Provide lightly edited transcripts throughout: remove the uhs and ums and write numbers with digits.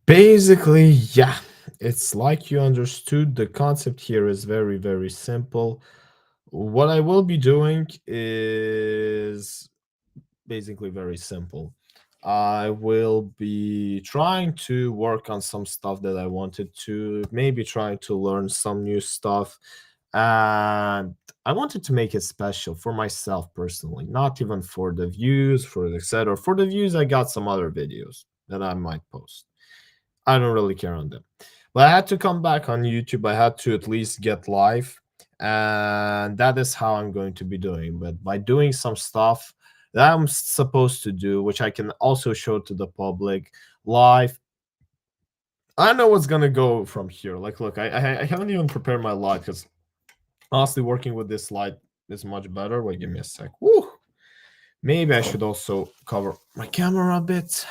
Basically, yeah, it's like you understood. The concept here is very, very simple. What I will be doing is basically very simple. I will be trying to work on some stuff that I wanted to, maybe trying to learn some new stuff. And I wanted to make it special for myself personally, not even for the views, for the etc. For the views, I got some other videos that I might post. I don't really care on them. But I had to come back on YouTube. I had to at least get live. And that is how I'm going to be doing. But by doing some stuff that I'm supposed to do, which I can also show to the public live, I know what's gonna go from here. Like, look, I haven't even prepared my light because honestly, working with this light is much better. Wait, give me a sec. Woo! Maybe I should also cover my camera a bit.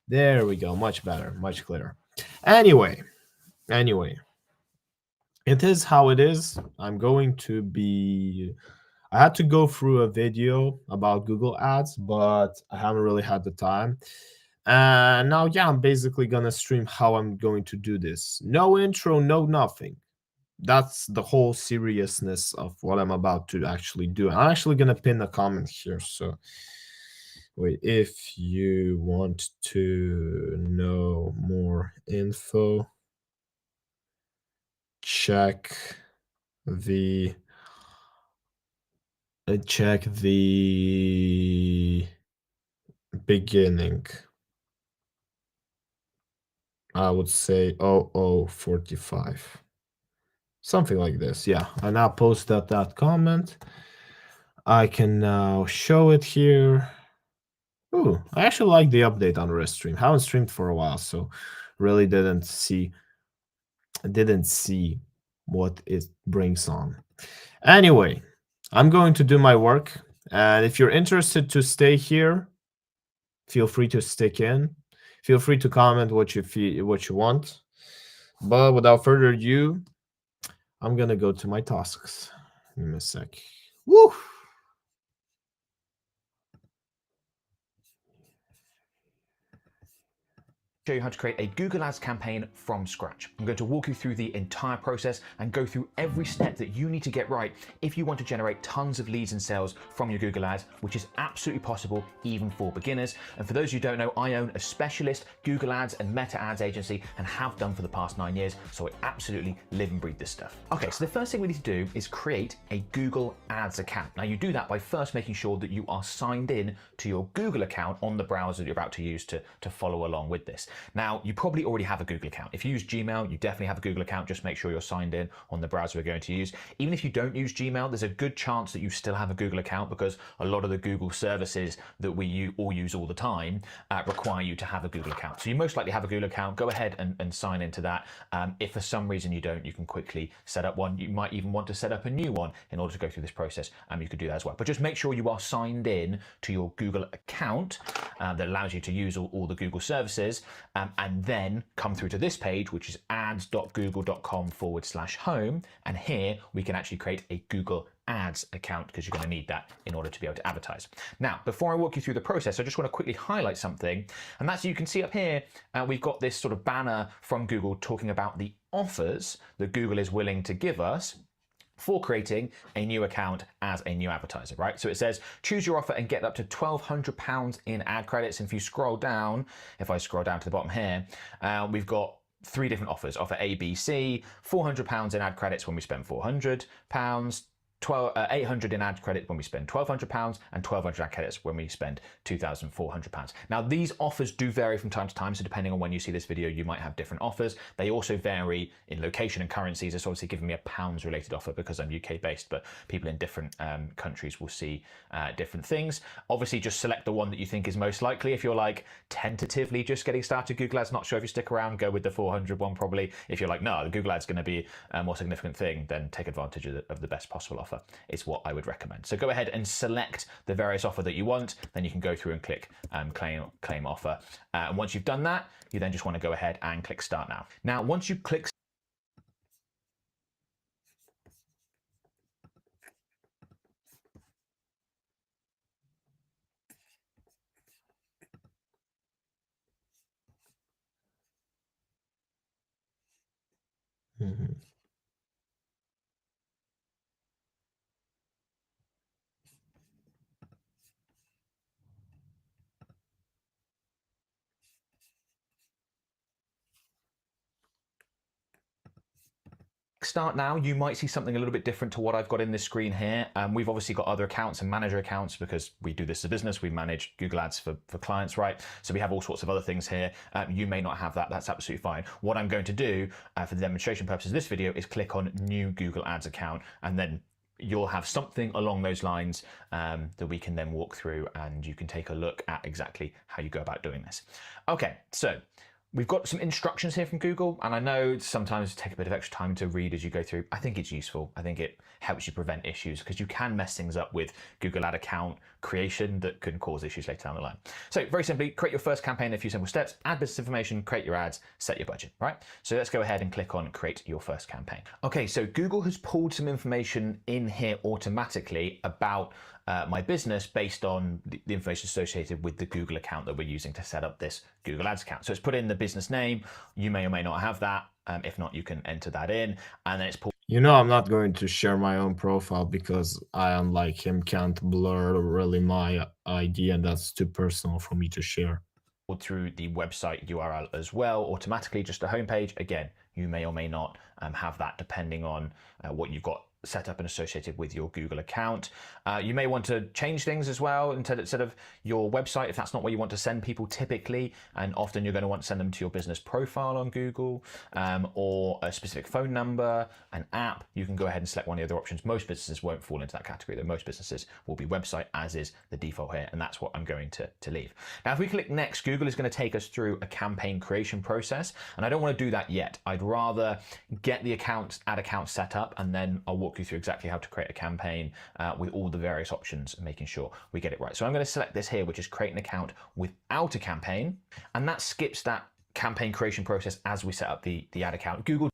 There we go. Much better, much clearer. Anyway, it is how it is. I'm going to be. I had to go through a video about Google Ads, but I haven't really had the time. And now, yeah, I'm basically gonna stream how I'm going to do this. No intro, no nothing. That's the whole seriousness of what I'm about to actually do. I'm actually gonna pin a comment here. So, wait, if you want to know more info, check the check the beginning. I would say 0045. Something like this. Yeah. I now posted that comment. I can now show it here. Ooh, I actually like the update on Restream. Haven't streamed for a while, so really didn't see what it brings on. Anyway, I'm going to do my work, and if you're interested to stay here, feel free to stick in. Feel free to comment what you feel, what you want. But without further ado, I'm gonna go to my tasks. Give me a sec. Woo! Show you how to create a Google Ads campaign from scratch. I'm going to walk you through the entire process and go through every step that you need to get right if you want to generate tons of leads and sales from your Google Ads, which is absolutely possible even for beginners. And for those who don't know, I own a specialist Google Ads and Meta Ads agency and have done for the past 9 years, so I absolutely live and breathe this stuff. Okay, so the first thing we need to do is create a Google Ads account. Now you do that by first making sure that you are signed in to your Google account on the browser that you're about to use to follow along with this. Now, you probably already have a Google account. If you use Gmail, you definitely have a Google account. Just make sure you're signed in on the browser we're going to use. Even if you don't use Gmail, there's a good chance that you still have a Google account because a lot of the Google services that we all use all the time require you to have a Google account. So you most likely have a Google account. Go ahead and sign into that. If for some reason you don't, you can quickly set up one. You might even want to set up a new one in order to go through this process. You could do that as well. But just make sure you are signed in to your Google account that allows you to use all the Google services, and then come through to this page, which is ads.google.com/home. And here we can actually create a Google Ads account because you're going to need that in order to be able to advertise. Now, before I walk you through the process, I just want to quickly highlight something. And that's, you can see up here, we've got this sort of banner from Google talking about the offers that Google is willing to give us for creating a new account as a new advertiser, right? So it says, choose your offer and get up to £1,200 in ad credits. And if you scroll down, if I scroll down to the bottom here, we've got 3 different offers. Offer A, B, C, £400 in ad credits when we spend £400, 800 in ad credit when we spend £1,200, and 1,200 ad credits when we spend £2,400. Now, these offers do vary from time to time, so depending on when you see this video, you might have different offers. They also vary in location and currencies. It's obviously giving me a pounds related offer because I'm UK based, but people in different countries will see different things. Obviously, just select the one that you think is most likely. If you're like tentatively just getting started Google Ads, not sure if you stick around, go with the 400 one probably. If you're like, no, the Google Ads going to be a more significant thing, then take advantage of the best possible offer. Is what I would recommend. So go ahead and select the various offer that you want. Then you can go through and click claim offer. And once you've done that, you then just want to go ahead and click start now. Now, once you click Mhm. Start now, you might see something a little bit different to what I've got in this screen here. We've obviously got other accounts and manager accounts because we do this as a business. We manage Google Ads for clients, right? So we have all sorts of other things here. You may not have that. That's absolutely fine. What I'm going to do for the demonstration purposes of this video is click on New Google Ads Account, and then you'll have something along those lines that we can then walk through, and you can take a look at exactly how you go about doing this. Okay, so we've got some instructions here from Google, and I know sometimes take a bit of extra time to read as you go through. I think it's useful. I think it helps you prevent issues because you can mess things up with Google Ad account creation that can cause issues later down the line. So very simply, create your first campaign in a few simple steps, add business information, create your ads, set your budget, right? So let's go ahead and click on create your first campaign. Okay, so Google has pulled some information in here automatically about my business based on the information associated with the Google account that we're using to set up this Google Ads account. So it's put in the business name. You may or may not have that. If not, you can enter that in, and then it's pulled. You know, I'm not going to share my own profile because I, unlike him, can't blur really my ID, and that's too personal for me to share. Through the website URL as well, automatically, just a homepage. Again, you may or may not have that depending on what you've got set up and associated with your Google account. You may want to change things as well instead of your website if that's not where you want to send people typically, and often you're going to want to send them to your business profile on Google or a specific phone number, an app. You can go ahead and select one of the other options. Most businesses won't fall into that category, though most businesses will be website, as is the default here, and that's what I'm going to leave. Now, if we click next, Google is going to take us through a campaign creation process, and I don't want to do that yet. I'd rather get the ad account set up, and then I'll walk you through exactly how to create a campaign with all the various options and making sure we get it right. So I'm going to select this here, which is create an account without a campaign, and that skips that campaign creation process as we set up the ad account. Google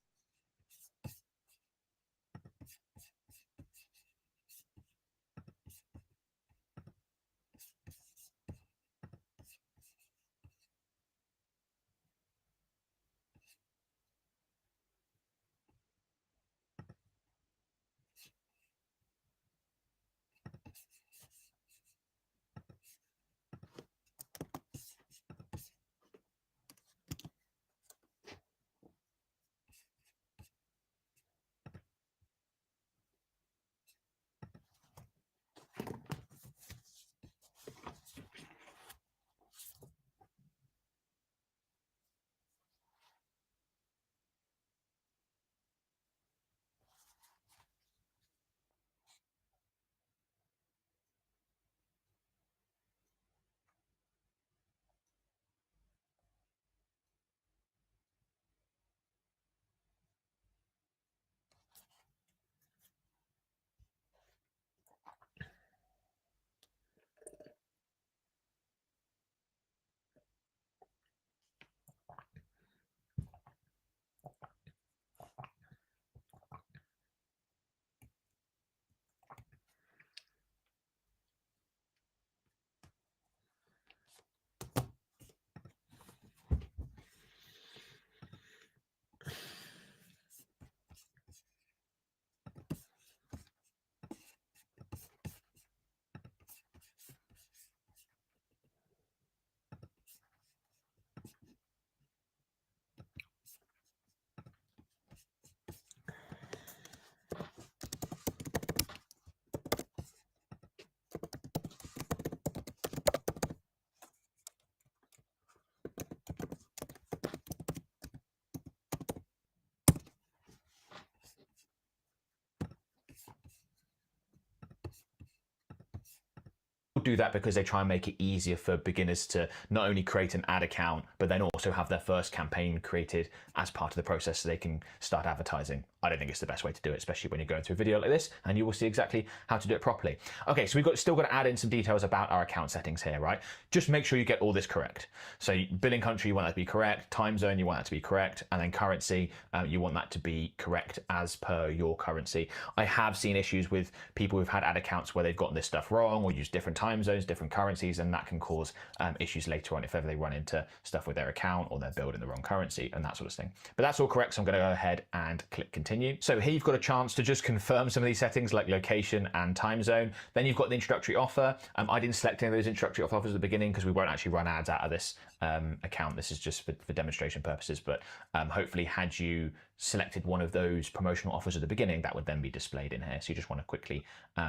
do that because they try and make it easier for beginners to not only create an ad account, but then also have their first campaign created as part of the process so they can start advertising. I don't think it's the best way to do it, especially when you're going through a video like this, and you will see exactly how to do it properly. Okay, so we've still got to add in some details about our account settings here, right? Just make sure you get all this correct. So billing country, you want that to be correct. Time zone, you want that to be correct. And then currency, you want that to be correct as per your currency. I have seen issues with people who've had ad accounts where they've gotten this stuff wrong or used different time time zones, different currencies, and that can cause issues later on if ever they run into stuff with their account or they're billed in the wrong currency and that sort of thing. But that's all correct, so I'm going to go ahead and click continue. So here you've got a chance to just confirm some of these settings like location and time zone. Then you've got the introductory offer. I didn't select any of those introductory offers at the beginning because we won't actually run ads out of this account. This is just for demonstration purposes, but hopefully had you selected one of those promotional offers at the beginning, that would then be displayed in here. So you just want to quickly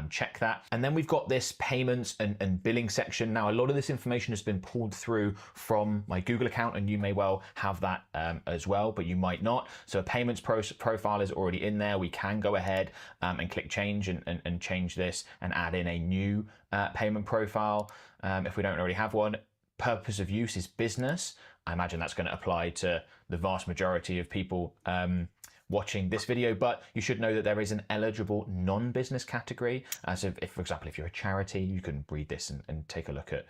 check that. And then we've got this payments and billing section. Now, a lot of this information has been pulled through from my Google account, and you may well have that as well, but you might not. So a payments profile is already in there. We can go ahead and click change and change this and add in a new payment profile if we don't already have one. Purpose of use is business. I imagine that's going to apply to the vast majority of people watching this video, but you should know that there is an eligible non-business category. So if, for example, if you're a charity, you can read this and take a look at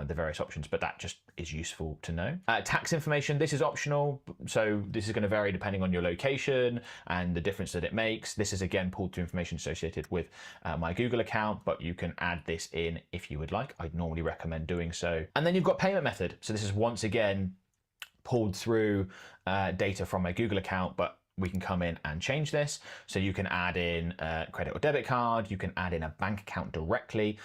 the various options, but that just is useful to know. Tax information, this is optional. So this is going to vary depending on your location and the difference that it makes. This is again pulled through information associated with my Google account, but you can add this in if you would like. I'd normally recommend doing so. And then you've got payment method. So this is once again pulled through data from my Google account, but we can come in and change this. So you can add in a credit or debit card, you can add in a bank account directly.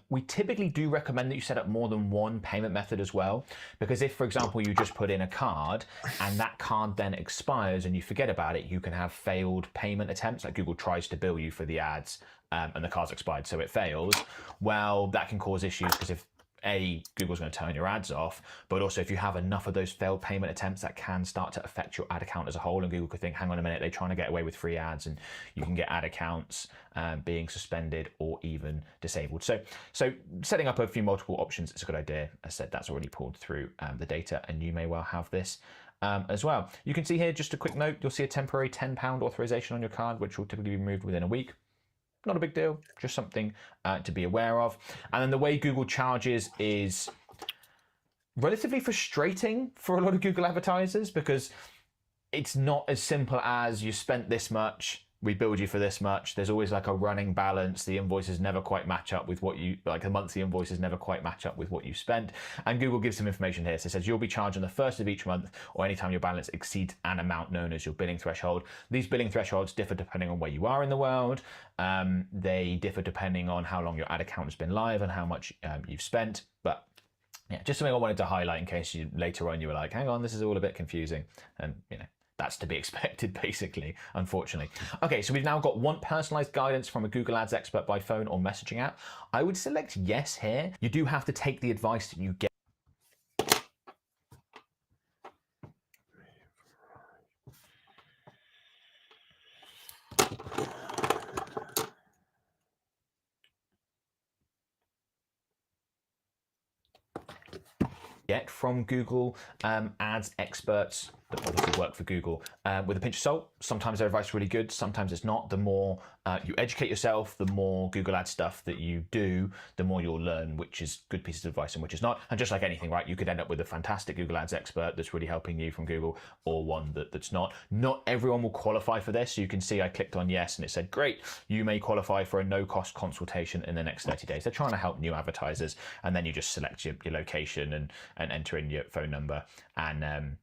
We typically do recommend that you set up more than one payment method as well, because if, for example, you just put in a card and that card then expires and you forget about it, you can have failed payment attempts, like Google tries to bill you for the ads and the card's expired, so it fails. Well, that can cause issues because if Google's going to turn your ads off, but also if you have enough of those failed payment attempts, that can start to affect your ad account as a whole, and Google could think, hang on a minute, they're trying to get away with free ads, and you can get ad accounts being suspended or even disabled. So setting up a few multiple options is a good idea. As I said, that's already pulled through the data, and you may well have this as well. You can see here, just a quick note, you'll see a temporary £10 authorization on your card, which will typically be removed within a week. Not a big deal, just something to be aware of. And then the way Google charges is relatively frustrating for a lot of Google advertisers, because it's not as simple as you spent this much, we billed you for this much. There's always like a running balance. The invoices never quite match up with what you, like the monthly invoices never quite match up with what you spent. And Google gives some information here. So it says you'll be charged on the first of each month or anytime your balance exceeds an amount known as your billing threshold. These billing thresholds differ depending on where you are in the world. They differ depending on how long your ad account has been live and how much you've spent. But yeah, just something I wanted to highlight in case you later on you were like, hang on, this is all a bit confusing. And you know, that's to be expected, basically, unfortunately. Okay, so we've now got want personalized guidance from a Google Ads expert by phone or messaging app. I would select yes here. You do have to take the advice that you get. From Google Ads experts that obviously work for Google with a pinch of salt. Sometimes their advice is really good, sometimes it's not. The more you educate yourself, the more Google Ads stuff that you do, the more you'll learn which is good pieces of advice and which is not. And just like anything, right, you could end up with a fantastic Google Ads expert that's really helping you from Google, or one that's not. Not everyone will qualify for this. So you can see I clicked on yes and it said, great, you may qualify for a no-cost consultation in the next 30 days. They're trying to help new advertisers, and then you just select your location and enter in your phone number, and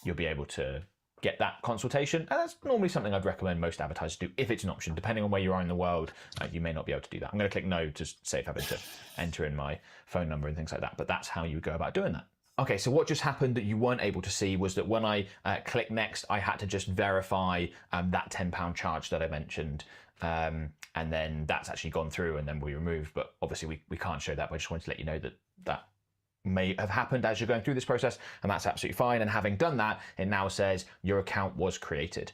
you'll be able to get that consultation. And that's normally something I'd recommend most advertisers do if it's an option. Depending on where you are in the world, you may not be able to do that. I'm going to click no to save having to enter in my phone number and things like that, but that's how you would go about doing that. Okay, so what just happened that you weren't able to see was that when I click next, I had to just verify that £10 charge that I mentioned. And then that's actually gone through and then we removed, but obviously we can't show that, but I just wanted to let you know that may have happened as you're going through this process, and that's absolutely fine. And having done that, it now says your account was created,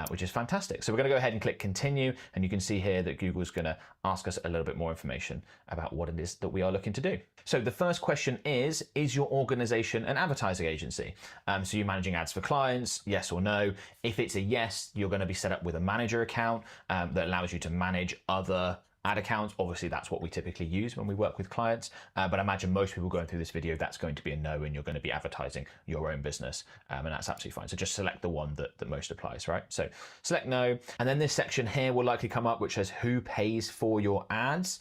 which is fantastic. So we're going to go ahead and click continue, and you can see here that Google's going to ask us a little bit more information about what it is that we are looking to do. So the first question is your organization an advertising agency? So you're managing ads for clients, yes or no? If it's a yes, you're going to be set up with a manager account that allows you to manage other ad accounts. Obviously, that's what we typically use when we work with clients, but I imagine most people going through this video, that's going to be a no, and you're going to be advertising your own business, and that's absolutely fine. So just select the one that most applies, right? So select no, and then this section here will likely come up which says who pays for your ads.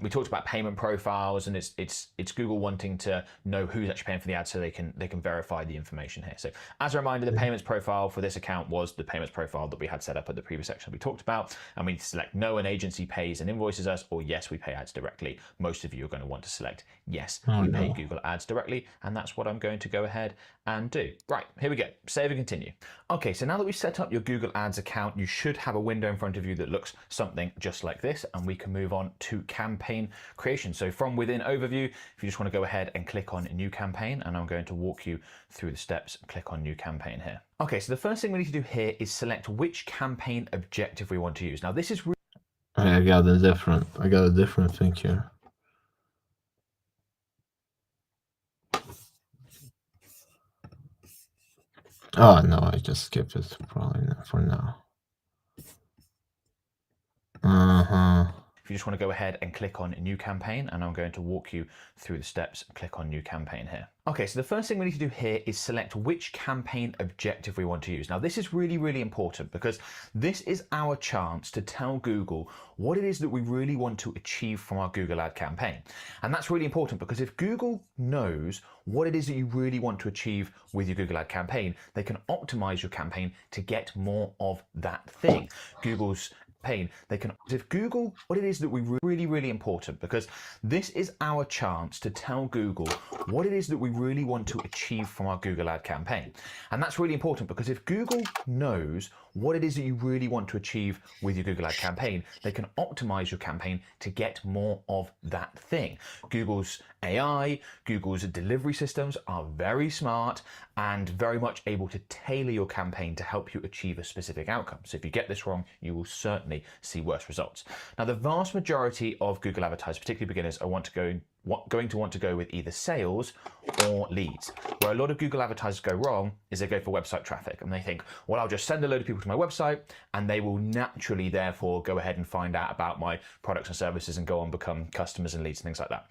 We talked about payment profiles, and it's Google wanting to know who's actually paying for the ad so they can verify the information here. So as a reminder, the payments profile for this account was the payments profile that we had set up at the previous section we talked about, and we select no, an agency pays and invoices us, or yes, we pay ads directly. Most of you are going to want to select yes, we pay Google ads directly, and that's what I'm going to go ahead and do. Right, here we go. Save and continue. Okay, so now that we've set up your Google Ads account, you should have a window in front of you that looks something just like this, and we can move on to campaign creation. So from within overview, if you just want to go ahead and click on new campaign, and I'm going to walk you through the steps, click on new campaign here. Okay, so the first thing we need to do here is select which campaign objective we want to use. Now this is I got a different thing here. Oh no, I just skipped it probably not for now. If you just want to go ahead and click on new campaign, and I'm going to walk you through the steps, click on new campaign here. Okay, so the first thing we need to do here is select which campaign objective we want to use. Now this is really, really important because this is our chance to tell Google what it is that we really want to achieve from our Google ad campaign. And that's really important because if Google knows what it is that you really want to achieve with your Google ad campaign, they can optimize your campaign to get more of that thing. Google's pain, they can, if Google, what it is that we really, really important because this is our chance to tell Google what it is that we really want to achieve from our Google ad campaign. And that's really important because if Google knows what it is that you really want to achieve with your Google ad campaign, they can optimize your campaign to get more of that thing. Google's AI, Google's delivery systems are very smart and very much able to tailor your campaign to help you achieve a specific outcome. So if you get this wrong, you will certainly see worse results. Now, the vast majority of Google advertisers, particularly beginners, are going to want to go with either sales or leads. Where a lot of Google advertisers go wrong is they go for website traffic and they think, well, I'll just send a load of people to my website and they will naturally therefore go ahead and find out about my products and services and go on become customers and leads and things like that.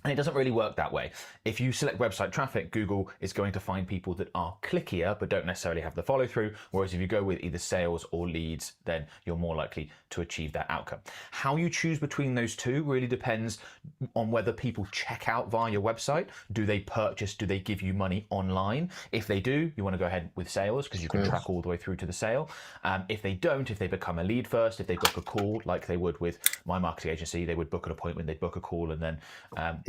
And it doesn't really work that way. If you select website traffic, Google is going to find people that are clickier but don't necessarily have the follow through. Whereas if you go with either sales or leads, then you're more likely to achieve that outcome. How you choose between those two really depends on whether people check out via your website. Do they purchase? Do they give you money online? If they do, you want to go ahead with sales because you can track all the way through to the sale. If they don't, if they become a lead first, if they book a call like they would with my marketing agency, they would book an appointment, they'd book a call, and then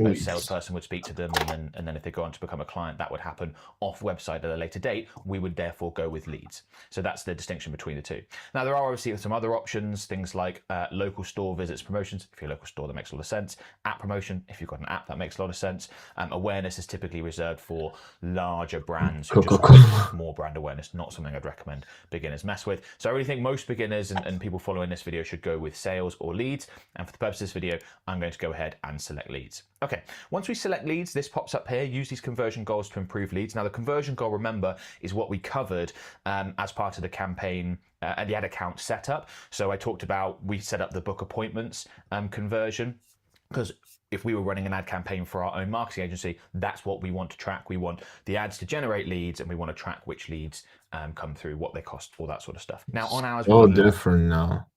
a salesperson would speak to them, and then if they go on to become a client, that would happen off website at a later date. We would therefore go with leads. So that's the distinction between the two. Now there are obviously some other options, things like local store visits, promotions. If you're a local store, that makes a lot of sense. App promotion, if you've got an app, that makes a lot of sense. Awareness is typically reserved for larger brands who just want more brand awareness, not something I'd recommend beginners mess with. So I really think most beginners and people following this video should go with sales or leads. And for the purpose of this video, I'm going to go ahead and select leads. Okay, once we select leads, this pops up here, use these conversion goals to improve leads. Now the conversion goal, remember, is what we covered as part of the campaign and the ad account setup. So I talked about, we set up the book appointments conversion, because if we were running an ad campaign for our own marketing agency, that's what we want to track. We want the ads to generate leads, and we want to track which leads come through, what they cost, all that sort of stuff. Now on ours, all different now.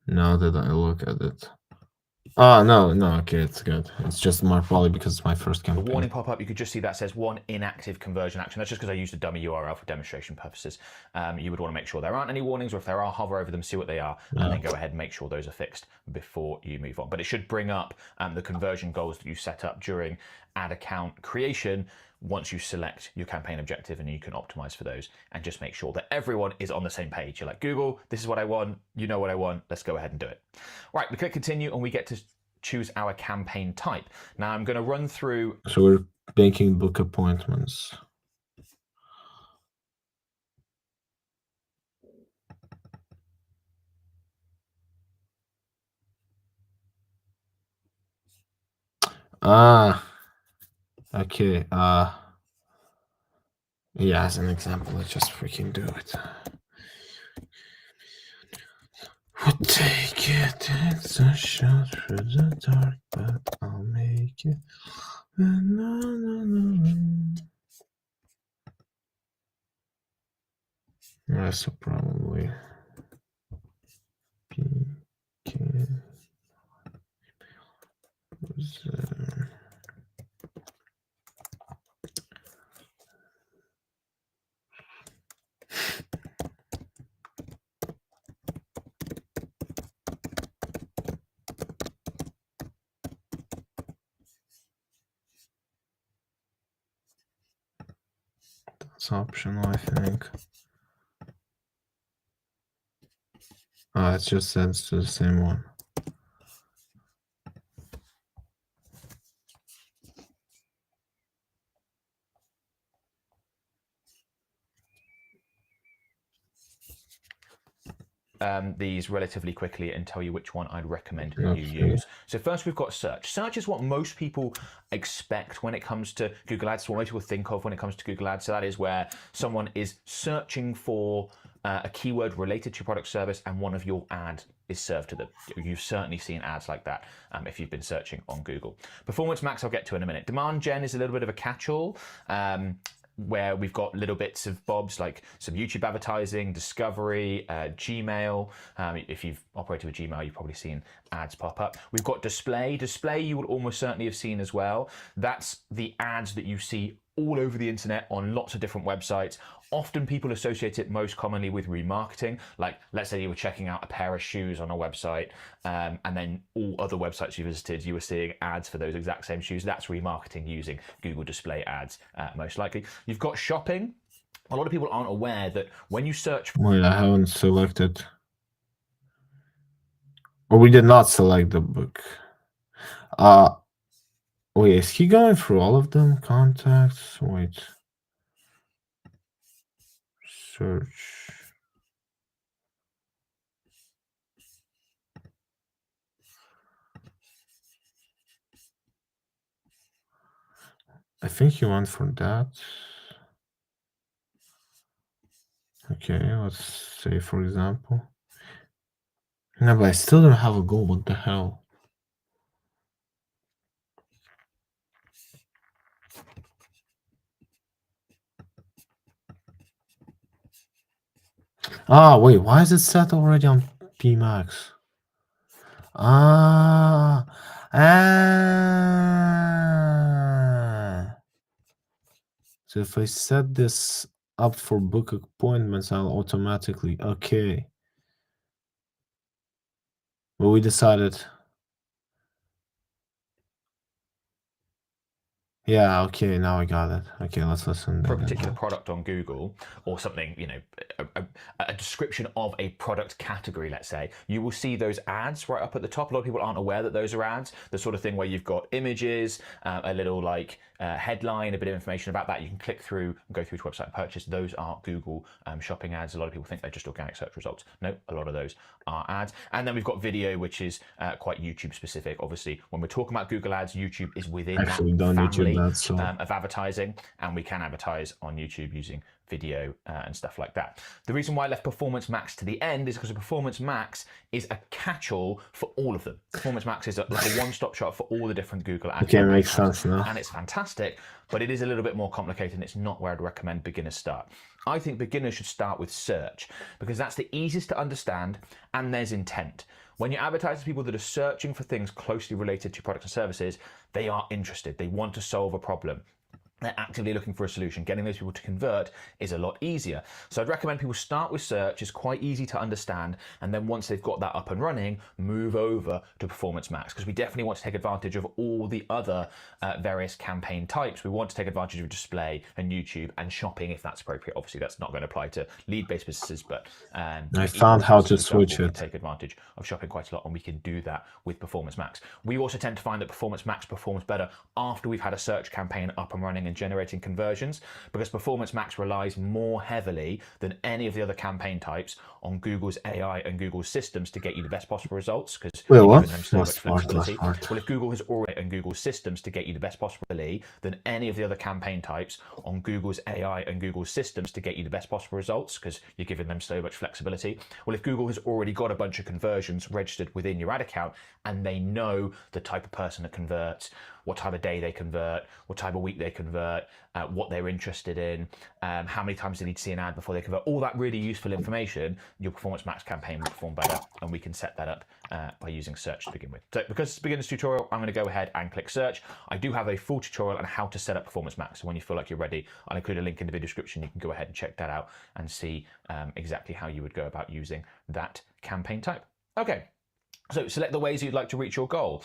Now that I look at it. Oh, no, okay, it's good. It's just more probably because it's my first campaign. The warning pop-up, you could just see that says one inactive conversion action. That's just because I used a dummy URL for demonstration purposes. You would want to make sure there aren't any warnings, or if there are, hover over them, see what they are, and then go ahead and make sure those are fixed before you move on. But it should bring up the conversion goals that you set up during ad account creation once you select your campaign objective, and you can optimize for those and just make sure that everyone is on the same page. You're like, Google, this is what I want. You know what I want. Let's go ahead and do it. Right, we click continue and we get to choose our campaign type. Now I'm going to run through. So we're making book appointments. Okay. Yeah, as an example, let's just freaking do it. We'll take it, it's a shot through the dark, but I'll make it. So probably PK. That's optional, I think. Ah, it just sends to the same one. These relatively quickly and tell you which one I'd recommend Okay. you use. So first we've got search. Search is what most people expect when it comes to Google Ads, what most people think of when it comes to Google Ads. So that is where someone is searching for a keyword related to your product service and one of your ad is served to them. You've certainly seen ads like that if you've been searching on Google. Performance Max I'll get to in a minute. Demand Gen is a little bit of a catch-all. Where we've got little bits of bobs like some YouTube advertising, discovery, Gmail. If you've operated with Gmail, you've probably seen ads pop up. We've got display. Display you will almost certainly have seen as well. That's the ads that you see all over the internet on lots of different websites. Often people associate it most commonly with remarketing. Like let's say you were checking out a pair of shoes on a website and then all other websites you visited, you were seeing ads for those exact same shoes. That's remarketing using Google Display Ads most likely. You've got shopping. A lot of people aren't aware that when you search... Wait, I haven't selected. Or we did not select the book. Wait, is he going through all of them? Contacts, wait. Search. I think he went for that. Okay, let's say for example. No, but I still don't have a goal. What the hell? Ah, wait, why is it set already on PMax? Ah. So if I set this up for book appointments, I'll automatically, okay. But we decided. Yeah, okay, now I got it. Okay, let's listen. For a particular product on Google or something, you know, a description of a product category, let's say, you will see those ads right up at the top. A lot of people aren't aware that those are ads. The sort of thing where you've got images, a little like headline, a bit of information about that. You can click through and go through to website and purchase. Those are Google shopping ads. A lot of people think they're just organic search results. No, a lot of those are ads. And then we've got video, which is quite YouTube specific. Obviously, when we're talking about Google ads, YouTube is within that family of advertising, and we can advertise on YouTube using video and stuff like that. The reason why I left Performance Max to the end is because Performance Max is a catch-all for all of them. Performance Max is like a one-stop shop for all the different Google ads. Okay, makes sense now. And it's fantastic, but it is a little bit more complicated and it's not where I'd recommend beginners start. I think beginners should start with search because that's the easiest to understand and there's intent. When you advertise to people that are searching for things closely related to products and services, they are interested. They want to solve a problem. They're actively looking for a solution. Getting those people to convert is a lot easier. So I'd recommend people start with search. It's quite easy to understand. And then once they've got that up and running, move over to Performance Max, because we definitely want to take advantage of all the other various campaign types. We want to take advantage of display and YouTube and shopping if that's appropriate. Obviously, that's not going to apply to lead-based businesses, but I found how to switch it. Take advantage of shopping quite a lot, and we can do that with Performance Max. We also tend to find that Performance Max performs better after we've had a search campaign up and running and generating conversions, because Performance Max relies more heavily than any of the other campaign types on Google's AI and Google's systems to get you the best possible results, because Wait, what? them so much flexibility. Well, if Google has already and Google's systems to get you the best possibility than any of the other campaign types on Google's AI and Google's systems to get you the best possible results, because you're giving them so much flexibility. Well, if Google has already got a bunch of conversions registered within your ad account and they know the type of person that converts, what time of day they convert, what time of week they convert, what they're interested in, how many times they need to see an ad before they convert. All that really useful information, your Performance Max campaign will perform better, and we can set that up by using search to begin with. So because it's a beginner's tutorial, I'm going to go ahead and click search. I do have a full tutorial on how to set up Performance Max, so when you feel like you're ready, I'll include a link in the video description. You can go ahead and check that out and see exactly how you would go about using that campaign type. Okay, so select the ways you'd like to reach your goal.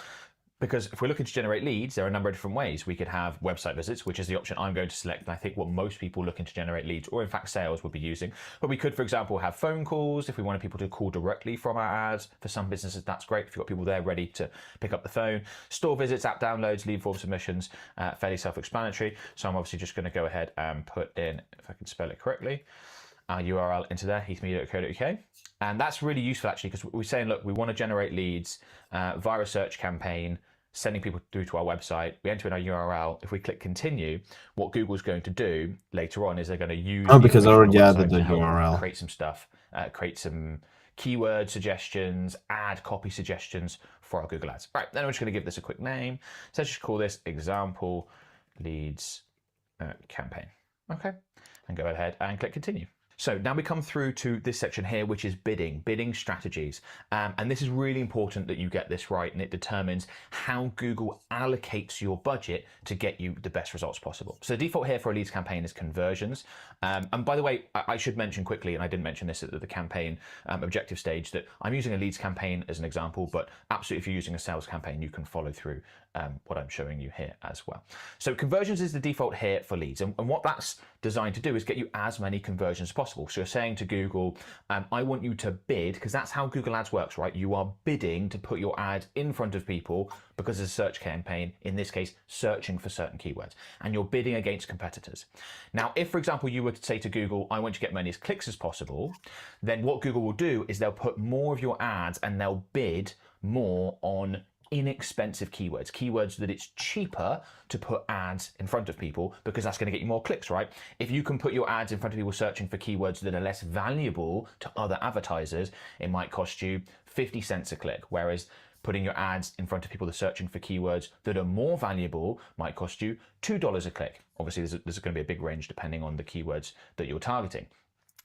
Because if we're looking to generate leads, there are a number of different ways. We could have website visits, which is the option I'm going to select, and I think what most people looking to generate leads, or in fact sales, would be using. But we could, for example, have phone calls if we wanted people to call directly from our ads. For some businesses, that's great if you've got people there ready to pick up the phone. Store visits, app downloads, lead form submissions, fairly self-explanatory. So I'm obviously just going to go ahead and put in, if I can spell it correctly, our URL into there, heathmedia.co.uk. And that's really useful actually, because we're saying, look, we want to generate leads via a search campaign, sending people through to our website. We enter in our URL. If we click continue, what Google's going to do later on is they're going to use because I already added the to help URL. create some stuff, create some keyword suggestions, ad copy suggestions for our Google Ads. All right, then I'm just going to give this a quick name. So let's just call this example leads campaign. Okay, and go ahead and click continue. So now we come through to this section here, which is bidding strategies. And this is really important that you get this right, and it determines how Google allocates your budget to get you the best results possible. So the default here for a leads campaign is conversions. And by the way, I should mention quickly, and I didn't mention this at the campaign objective stage, that I'm using a leads campaign as an example, but absolutely if you're using a sales campaign, you can follow through what I'm showing you here as well. So conversions is the default here for leads. And what that's designed to do is get you as many conversions as possible. So you're saying to Google, I want you to bid, because that's how Google Ads works, right? You are bidding to put your ad in front of people because it's a search campaign, in this case, searching for certain keywords, and you're bidding against competitors. Now, if, for example, you were to say to Google, I want you to get many clicks as possible, then what Google will do is they'll put more of your ads and they'll bid more on inexpensive keywords that it's cheaper to put ads in front of people, because that's going to get you more clicks, right? If you can put your ads in front of people searching for keywords that are less valuable to other advertisers, it might cost you 50 cents a click, whereas putting your ads in front of people that are searching for keywords that are more valuable might cost you $2 a click. Obviously, there's going to be a big range depending on the keywords that you're targeting.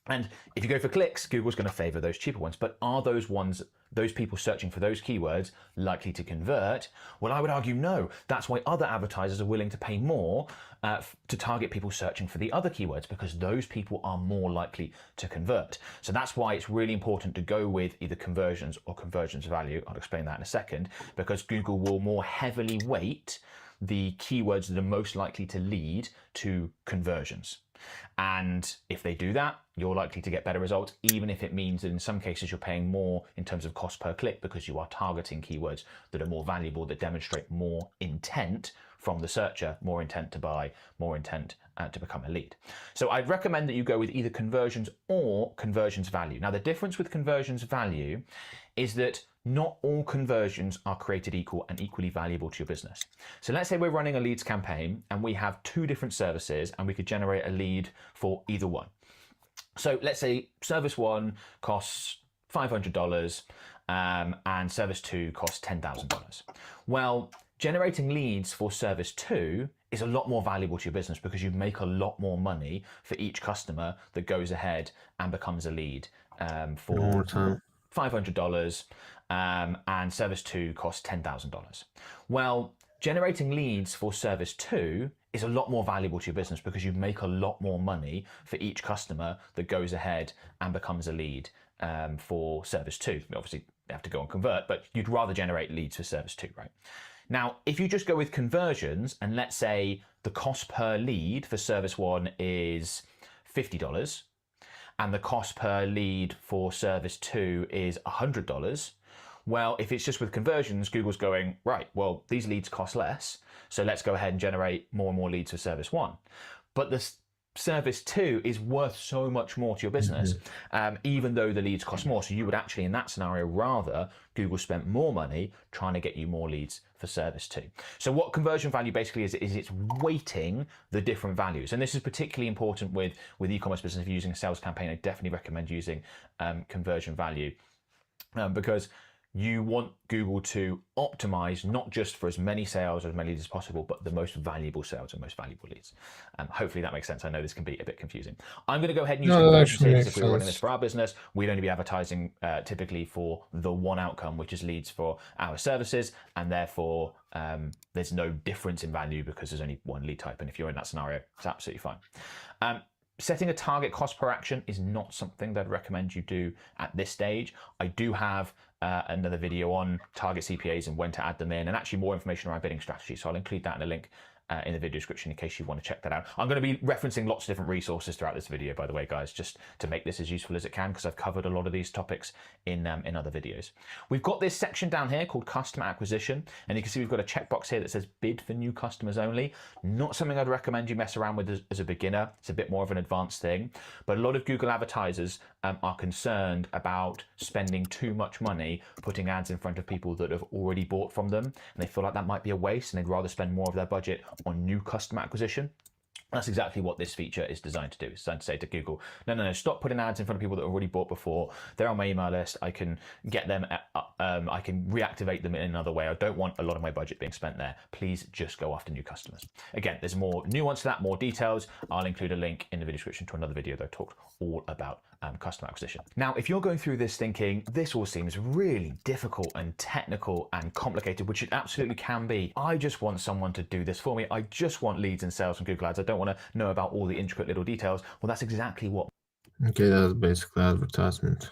And if you go for clicks, Google's going to favor those cheaper ones. But are those people searching for those keywords likely to convert? Well, I would argue no. That's why other advertisers are willing to pay more to target people searching for the other keywords, because those people are more likely to convert. So that's why it's really important to go with either conversions or conversions value. I'll explain that in a second, because Google will more heavily weight the keywords that are most likely to lead to conversions. And if they do that, you're likely to get better results, even if it means that in some cases you're paying more in terms of cost per click, because you are targeting keywords that are more valuable, that demonstrate more intent from the searcher, more intent to buy, more intent to become a lead. So I'd recommend that you go with either conversions or conversions value. Now, the difference with conversions value is that not all conversions are created equal and equally valuable to your business. So let's say we're running a leads campaign and we have two different services and we could generate a lead for either one. So let's say service one costs $500 and service two costs $10,000. Well, generating leads for service two is a lot more valuable to your business, because you make a lot more money for each customer that goes ahead and becomes a lead for $500, and service two costs $10,000. Well, generating leads for service two is a lot more valuable to your business, because you make a lot more money for each customer that goes ahead and becomes a lead for service two. Obviously, they have to go and convert, but you'd rather generate leads for service two, right? Now, if you just go with conversions, and let's say the cost per lead for service one is $50, and the cost per lead for service two is $100, well, if it's just with conversions, Google's going, right, well, these leads cost less, so let's go ahead and generate more and more leads for service one. But the service two is worth so much more to your business, even though the leads cost more. So you would actually, in that scenario, rather Google spent more money trying to get you more leads for service two. So what conversion value basically is it's weighting the different values. And this is particularly important with e-commerce business. If you're using a sales campaign, I definitely recommend using conversion value, because you want Google to optimize not just for as many sales or as many leads as possible, but the most valuable sales and most valuable leads. Hopefully that makes sense. I know this can be a bit confusing. I'm going to go ahead and use No, that conversions actually here, because makes if we were running this sense. for our business, we'd only be advertising typically for the one outcome, which is leads for our services, and therefore there's no difference in value because there's only one lead type. And if you're in that scenario, it's absolutely fine. Setting a target cost per action is not something that I'd recommend you do at this stage. I do have another video on target CPAs and when to add them in, and actually more information around bidding strategy. So I'll include that in a link in the video description in case you want to check that out. I'm going to be referencing lots of different resources throughout this video, by the way, guys, just to make this as useful as it can, because I've covered a lot of these topics in other videos. We've got this section down here called customer acquisition, and you can see we've got a checkbox here that says bid for new customers only. Not something I'd recommend you mess around with as a beginner. It's a bit more of an advanced thing, but a lot of Google advertisers are concerned about spending too much money putting ads in front of people that have already bought from them, and they feel like that might be a waste, and they'd rather spend more of their budget on new customer acquisition. That's exactly what this feature is designed to do. It's designed to say to Google, no, stop putting ads in front of people that have already bought before. They're on my email list. I can get them, I can reactivate them in another way. I don't want a lot of my budget being spent there. Please just go after new customers. Again, there's more nuance to that, more details. I'll include a link in the video description to another video that I talked all about customer acquisition. Now, if you're going through this thinking, this all seems really difficult and technical and complicated, which it absolutely can be. I just want someone to do this for me. I just want leads and sales from Google Ads. I don't want to know about all the intricate little details. Well, that's exactly what. Okay, that's basically advertisement.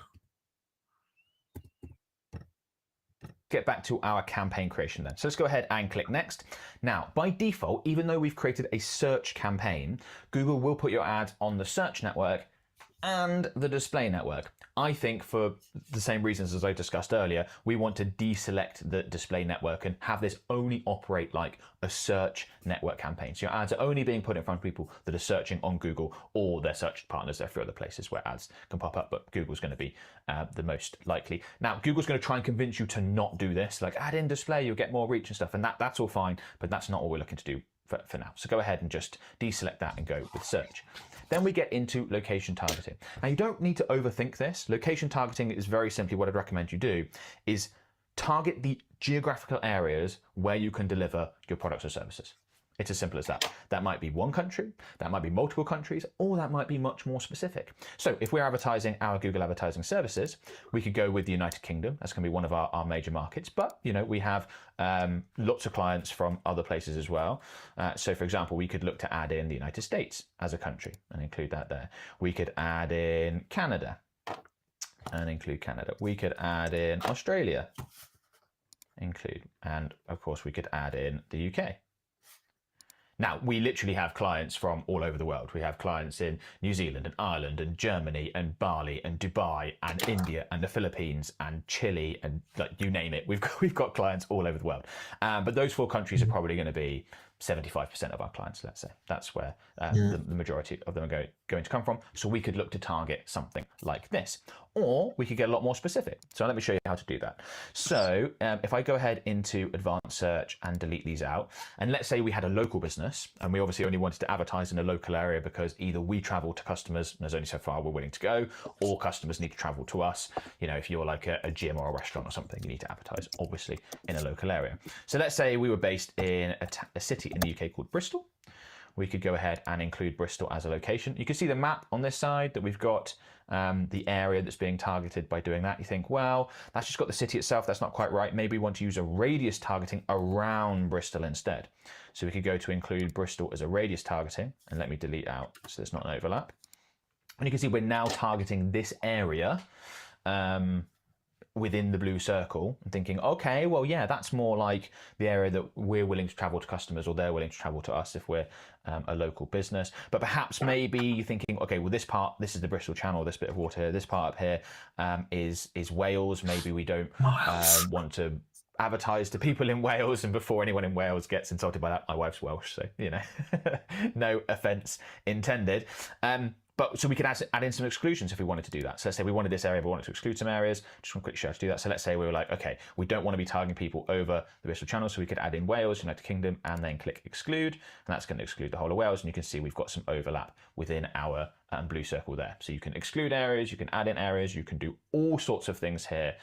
Get back to our campaign creation then. So let's go ahead and click next. Now, by default, even though we've created a search campaign, Google will put your ad on the search network and the display network. I think for the same reasons as I discussed earlier, we want to deselect the display network and have this only operate like a search network campaign. So your ads are only being put in front of people that are searching on Google or their search partners. There are a few other places where ads can pop up, but Google's going to be the most likely. Now, Google's going to try and convince you to not do this, like add in display, you'll get more reach and stuff, and that's all fine, but that's not what we're looking to do for now. So go ahead and just deselect that and go with search. Then we get into location targeting. Now you don't need to overthink this. Location targeting is very simply what I'd recommend you do is target the geographical areas where you can deliver your products or services. It's as simple as that. That might be one country, that might be multiple countries, or that might be much more specific. So if we're advertising our Google advertising services, we could go with the United Kingdom. That's going to be one of our major markets, but we have lots of clients from other places as well. So for example, we could look to add in the United States as a country and include that there. We could add in Canada and include Canada. We could add in Australia, include, and of course we could add in the UK. Now, we literally have clients from all over the world. We have clients in New Zealand and Ireland and Germany and Bali and Dubai and India and the Philippines and Chile and like you name it. We've got clients all over the world. But those 4 countries are probably going to be 75% of our clients, let's say. That's where the majority of them are going to come from. So we could look to target something like this. Or we could get a lot more specific. So let me show you how to do that. So if I go ahead into advanced search and delete these out, and let's say we had a local business and we obviously only wanted to advertise in a local area because either we travel to customers, and there's only so far we're willing to go, or customers need to travel to us. If you're like a gym or a restaurant or something, you need to advertise obviously in a local area. So let's say we were based in a city in the UK called Bristol. We could go ahead and include Bristol as a location. You can see the map on this side that we've got the area that's being targeted by doing that. You think, well, that's just got the city itself. That's not quite right. Maybe we want to use a radius targeting around Bristol instead. So we could go to include Bristol as a radius targeting, and let me delete out so there's not an overlap. And you can see we're now targeting this area within the blue circle and thinking, okay, well, yeah, that's more like the area that we're willing to travel to customers or they're willing to travel to us if we're a local business. But perhaps maybe you're thinking, okay, well, this part, this is the Bristol Channel, this bit of water here, this part up here is Wales. Maybe we don't want to advertise to people in Wales, and before anyone in Wales gets insulted by that, my wife's Welsh, so, no offense intended. But so we could add in some exclusions if we wanted to do that. So let's say we wanted this area, but we wanted to exclude some areas. Just want to quick show how to do that. So let's say we were like, okay, we don't want to be targeting people over the Bristol Channel, so we could add in Wales, United Kingdom, and then click exclude, and that's going to exclude the whole of Wales. And you can see we've got some overlap within our blue circle there. So you can exclude areas, you can add in areas, you can do all sorts of things here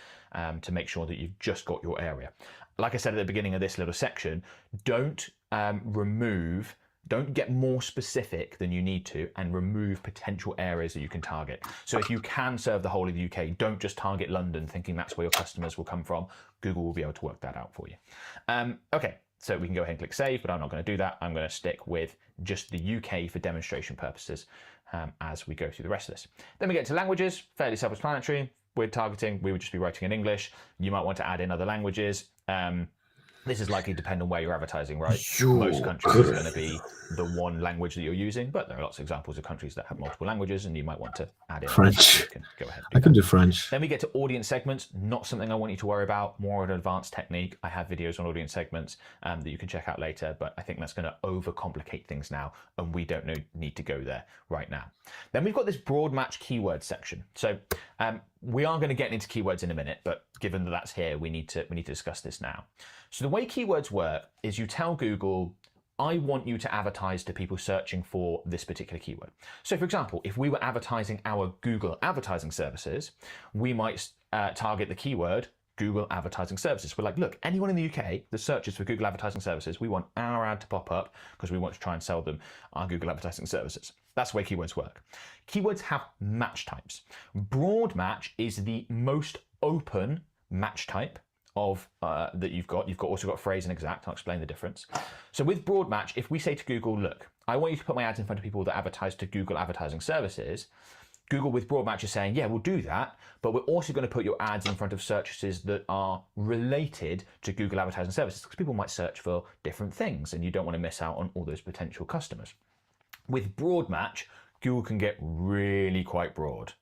to make sure that you've just got your area. Like I said at the beginning of this little section, don't don't get more specific than you need to and remove potential areas that you can target. So if you can serve the whole of the UK, don't just target London thinking that's where your customers will come from. Google will be able to work that out for you. Okay, so we can go ahead and click save, but I'm not going to do that. I'm going to stick with just the UK for demonstration purposes as we go through the rest of this. Then we get to languages, fairly self-explanatory. We're targeting, we would just be writing in English. You might want to add in other languages. This is likely to depend on where you're advertising, right? Most countries are going to be the one language that you're using, but there are lots of examples of countries that have multiple languages, and you might want to add in French. You can go ahead. I can do French. Then we get to audience segments. Not something I want you to worry about. More of an advanced technique. I have videos on audience segments that you can check out later, but I think that's going to overcomplicate things now, and we don't need to go there right now. Then we've got this broad match keyword section. So we are going to get into keywords in a minute, but given that that's here, we need to discuss this now. So the way keywords work is you tell Google, I want you to advertise to people searching for this particular keyword. So for example, if we were advertising our Google advertising services, we might target the keyword Google advertising services. We're like, look, anyone in the UK that searches for Google advertising services, we want our ad to pop up because we want to try and sell them our Google advertising services. That's the way keywords work. Keywords have match types. Broad match is the most open match type of that you've got. You've also got phrase and exact. I'll explain the difference. So with broad match, if we say to Google, look, I want you to put my ads in front of people that advertise to Google advertising services, Google with broad match is saying, yeah, we'll do that, but we're also going to put your ads in front of searches that are related to Google advertising services, because people might search for different things and you don't want to miss out on all those potential customers. With broad match, Google can get really quite broad,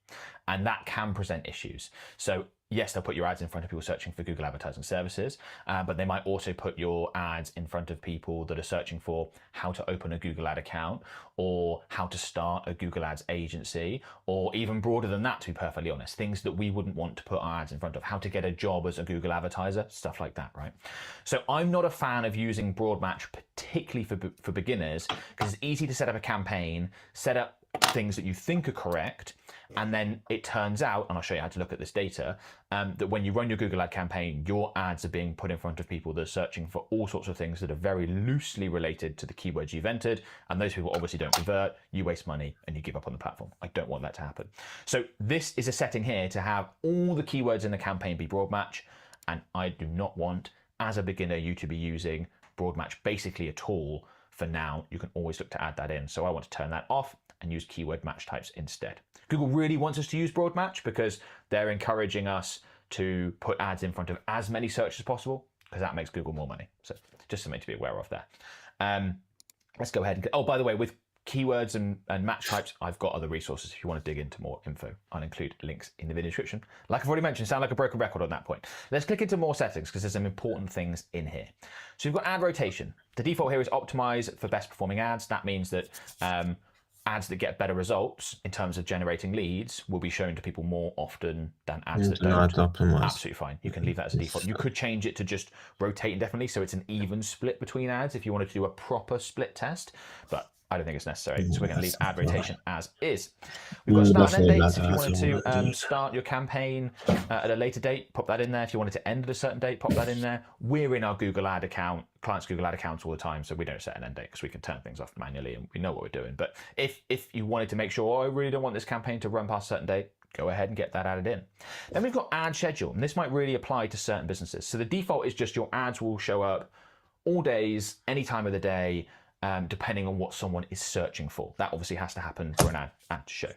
and that can present issues. So yes, they'll put your ads in front of people searching for Google advertising services, but they might also put your ads in front of people that are searching for how to open a Google ad account, or how to start a Google ads agency, or even broader than that, to be perfectly honest, things that we wouldn't want to put our ads in front of, how to get a job as a Google advertiser, stuff like that, right? So I'm not a fan of using broad match, particularly for beginners, because it's easy to set up a campaign, set up things that you think are correct, and then it turns out, and I'll show you how to look at this data, that when you run your Google ad campaign, your ads are being put in front of people that are searching for all sorts of things that are very loosely related to the keywords you've entered, and those people obviously don't convert, you waste money, and you give up on the platform. I don't want that to happen. So this is a setting here to have all the keywords in the campaign be broad match, and I do not want, as a beginner, you to be using broad match basically at all. For now, you can always look to add that in. So I want to turn that off and use keyword match types instead. Google really wants us to use broad match because they're encouraging us to put ads in front of as many searches as possible, because that makes Google more money. So just something to be aware of there. Let's go ahead and, oh, by the way, with keywords and match types, I've got other resources if you want to dig into more info. I'll include links in the video description. Like I've already mentioned, sound like a broken record on that point. Let's click into more settings because there's some important things in here. So you've got ad rotation. The default here is optimize for best performing ads. That means that ads that get better results in terms of generating leads will be shown to people more often than ads that don't. Absolutely fine. You can leave that as a default. You could change it to just rotate indefinitely, so it's an even split between ads if you wanted to do a proper split test, but I don't think it's necessary. So we're going to leave ad rotation as is. We've got start and end dates. If you wanted to start your campaign at a later date, pop that in there. If you wanted to end at a certain date, pop that in there. We're in our Google ad account, clients' Google ad accounts all the time, so we don't set an end date because we can turn things off manually and we know what we're doing. But if you wanted to make sure, oh, I really don't want this campaign to run past a certain date, go ahead and get that added in. Then we've got ad schedule, and this might really apply to certain businesses. So the default is just your ads will show up all days, any time of the day, depending on what someone is searching for. That obviously has to happen for an ad to show.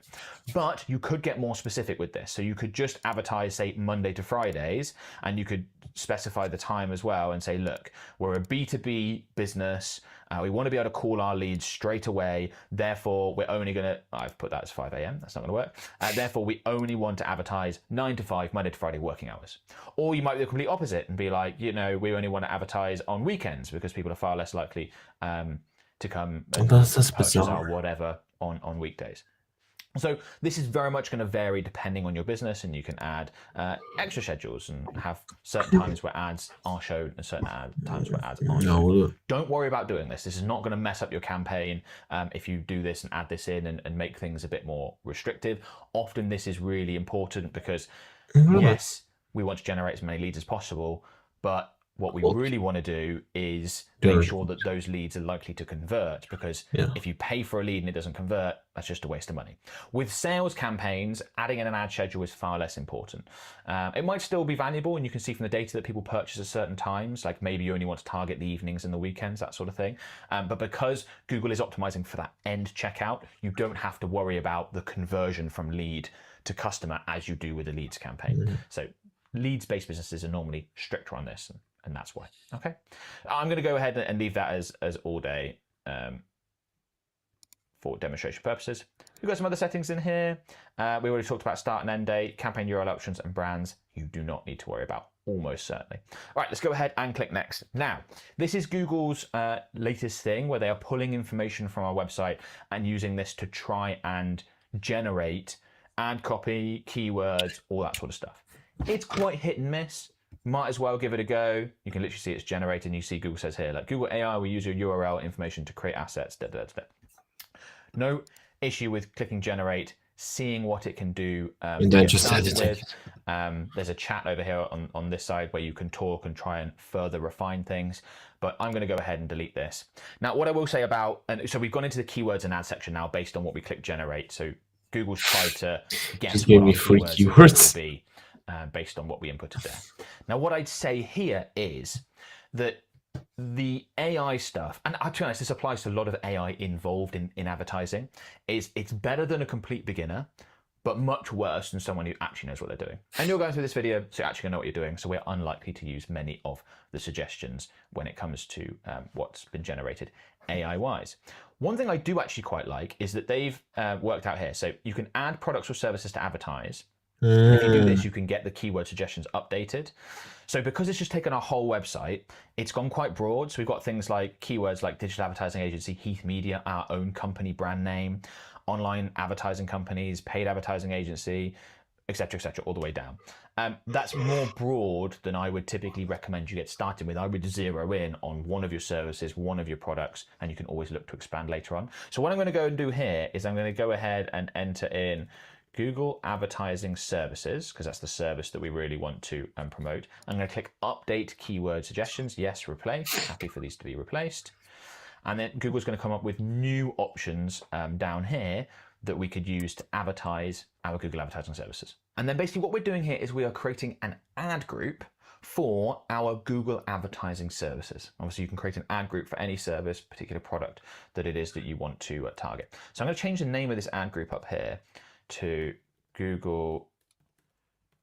But you could get more specific with this. So you could just advertise, say, Monday to Fridays, and you could specify the time as well and say, look, we're a B2B business. We want to be able to call our leads straight away. Therefore, we're only going to, I've put that as 5 a.m. That's not going to work. Therefore, we only want to advertise 9 to 5, Monday to Friday working hours. Or you might be the complete opposite and be like, you know, we only want to advertise on weekends because people are far less likely to come and purchase our whatever on weekdays. So this is very much going to vary depending on your business, and you can add extra schedules and have certain times where ads are shown and certain times where ads aren't shown. Don't worry about doing this. This is not going to mess up your campaign if you do this and add this in and make things a bit more restrictive. Often this is really important because yes, we want to generate as many leads as possible, but what we really want to do is make sure that those leads are likely to convert, because if you pay for a lead and it doesn't convert, that's just a waste of money. With sales campaigns, adding in an ad schedule is far less important. It might still be valuable, and you can see from the data that people purchase at certain times, like maybe you only want to target the evenings and the weekends, that sort of thing. But because Google is optimizing for that end checkout, you don't have to worry about the conversion from lead to customer as you do with a leads campaign. So leads-based businesses are normally stricter on this, and that's why. Okay, I'm going to go ahead and leave that as all day for demonstration purposes. We've got some other settings in here. We already talked about start and end date, campaign URL options, and brands. You do not need to worry about, almost certainly. All right, let's go ahead and click next. Now, this is Google's latest thing where they are pulling information from our website and using this to try and generate ad copy, keywords, all that sort of stuff. It's quite hit and miss. Might as well give it a go. You can literally see it's generated, and you see Google says here, like, Google AI will use your URL information to create assets. No issue with clicking generate, seeing what it can do. And then just edit it. There's a chat over here on this side where you can talk and try and further refine things. But I'm going to go ahead and delete this. Now, what I will say about, and so we've gone into the keywords and ad section now based on what we click generate. So Google's tried to guess just give me free keywords will be based on what we inputted there. Now, what I'd say here is that the AI stuff, and to be honest, this applies to a lot of AI involved in advertising, is it's better than a complete beginner, but much worse than someone who actually knows what they're doing. And you're going through this video, so you're actually going to know what you're doing, so we're unlikely to use many of the suggestions when it comes to what's been generated AI-wise. One thing I do actually quite like is that they've worked out here. So you can add products or services to advertise. If you do this, you can get the keyword suggestions updated. So because it's just taken our whole website, it's gone quite broad. So we've got things like keywords like digital advertising agency, Heath Media, our own company brand name, online advertising companies, paid advertising agency, etc., all the way down. That's more broad than I would typically recommend you get started with. I would zero in on one of your services, one of your products, and you can always look to expand later on. So what I'm going to go and do here is I'm going to go ahead and enter in Google Advertising Services, because that's the service that we really want to promote. I'm going to click Update Keyword Suggestions. Yes, replace. Happy for these to be replaced. And then Google's going to come up with new options down here that we could use to advertise our Google Advertising Services. And then basically what we're doing here is we are creating an ad group for our Google Advertising Services. Obviously, you can create an ad group for any service, particular product that it is that you want to target. So I'm going to change the name of this ad group up here to Google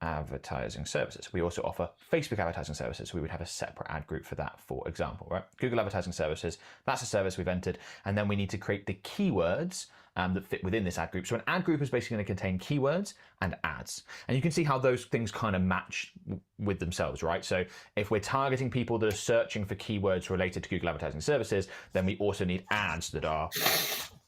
Advertising Services. We also offer Facebook Advertising Services. We would have a separate ad group for that, for example, right? Google Advertising Services, that's a service we've entered. And then we need to create the keywords that fit within this ad group. So an ad group is basically going to contain keywords and ads. And you can see how those things kind of match with themselves, right? So if we're targeting people that are searching for keywords related to Google Advertising Services, then we also need ads that are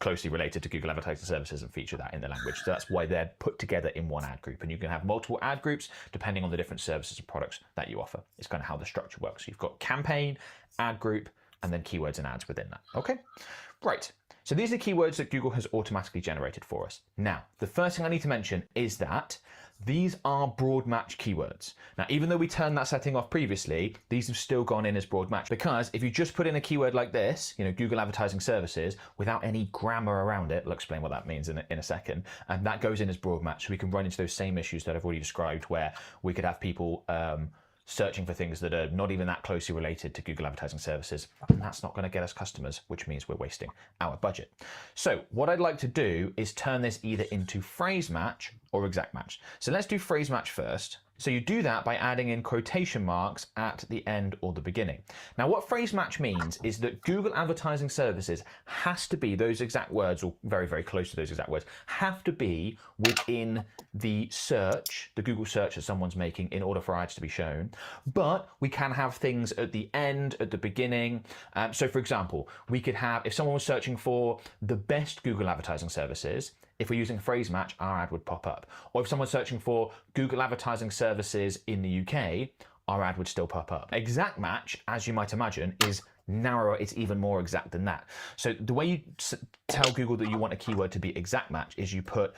closely related to Google Advertising Services and feature that in the language. So that's why they're put together in one ad group. And you can have multiple ad groups depending on the different services and products that you offer. It's kind of how the structure works. So you've got campaign, ad group, and then keywords and ads within that. Okay, right. So these are keywords that Google has automatically generated for us. Now, the first thing I need to mention is that these are broad match keywords. Now, even though we turned that setting off previously, these have still gone in as broad match, because if you just put in a keyword like this, Google Advertising Services, without any grammar around it, I'll explain what that means in a second, and that goes in as broad match. So we can run into those same issues that I've already described, where we could have people searching for things that are not even that closely related to Google Advertising Services, and that's not going to get us customers, which means we're wasting our budget. So what I'd like to do is turn this either into phrase match or exact match. So let's do phrase match first. So you do that by adding in quotation marks at the end or the beginning. Now, what phrase match means is that Google Advertising Services has to be, those exact words, or very, very close to those exact words, have to be within the search, the Google search that someone's making, in order for ads to be shown. But we can have things at the end, at the beginning. So for example, we could have, if someone was searching for the best Google Advertising Services, if we're using phrase match, our ad would pop up. Or if someone's searching for Google advertising services in the UK, our ad would still pop up. Exact match, as you might imagine, is narrower, it's even more exact than that. So the way you tell Google that you want a keyword to be exact match is you put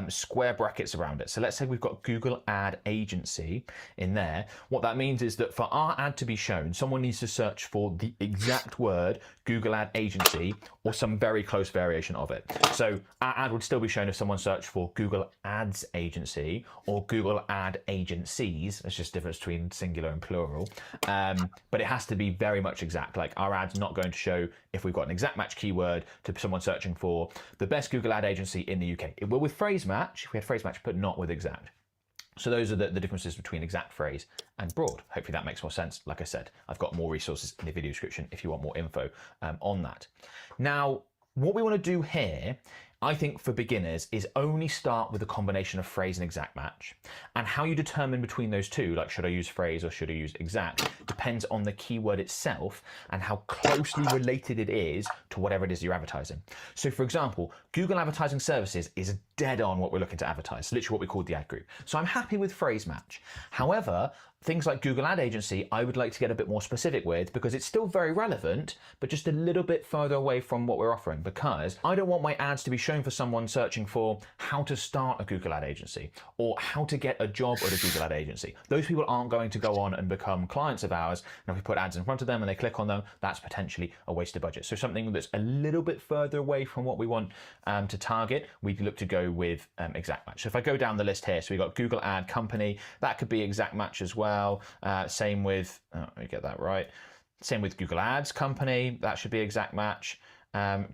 square brackets around it. So let's say we've got Google Ad Agency in there. What that means is that for our ad to be shown, someone needs to search for the exact word Google Ad Agency or some very close variation of it. So our ad would still be shown if someone searched for Google Ads Agency or Google Ad Agencies. There's just a difference between singular and plural. But it has to be very much exact. Like our ad's not going to show if we've got an exact match keyword to someone searching for the best Google Ad Agency in the UK. It will with phrase match, if we had phrase match, but not with exact. So those are the differences between exact phrase and broad. Hopefully that makes more sense. Like I said, I've got more resources in the video description if you want more info on that. Now, what we want to do here, I think for beginners, is only start with a combination of phrase and exact match. And how you determine between those two, like should I use phrase or should I use exact, depends on the keyword itself and how closely related it is to whatever it is you're advertising. So for example, Google Advertising Services is dead on what we're looking to advertise, literally what we call the ad group. So I'm happy with phrase match. However, things like Google Ad Agency, I would like to get a bit more specific with because it's still very relevant, but just a little bit further away from what we're offering, because I don't want my ads to be shown for someone searching for how to start a Google Ad Agency or how to get a job at a Google Ad Agency. Those people aren't going to go on and become clients of ours. And if we put ads in front of them and they click on them, that's potentially a waste of budget. So something that's a little bit further away from what we want to target, we look to go with exact match. So if I go down the list here, so we've got Google Ad Company, that could be exact match as well. Same with, let me get that right. Same with Google Ads Company, that should be exact match.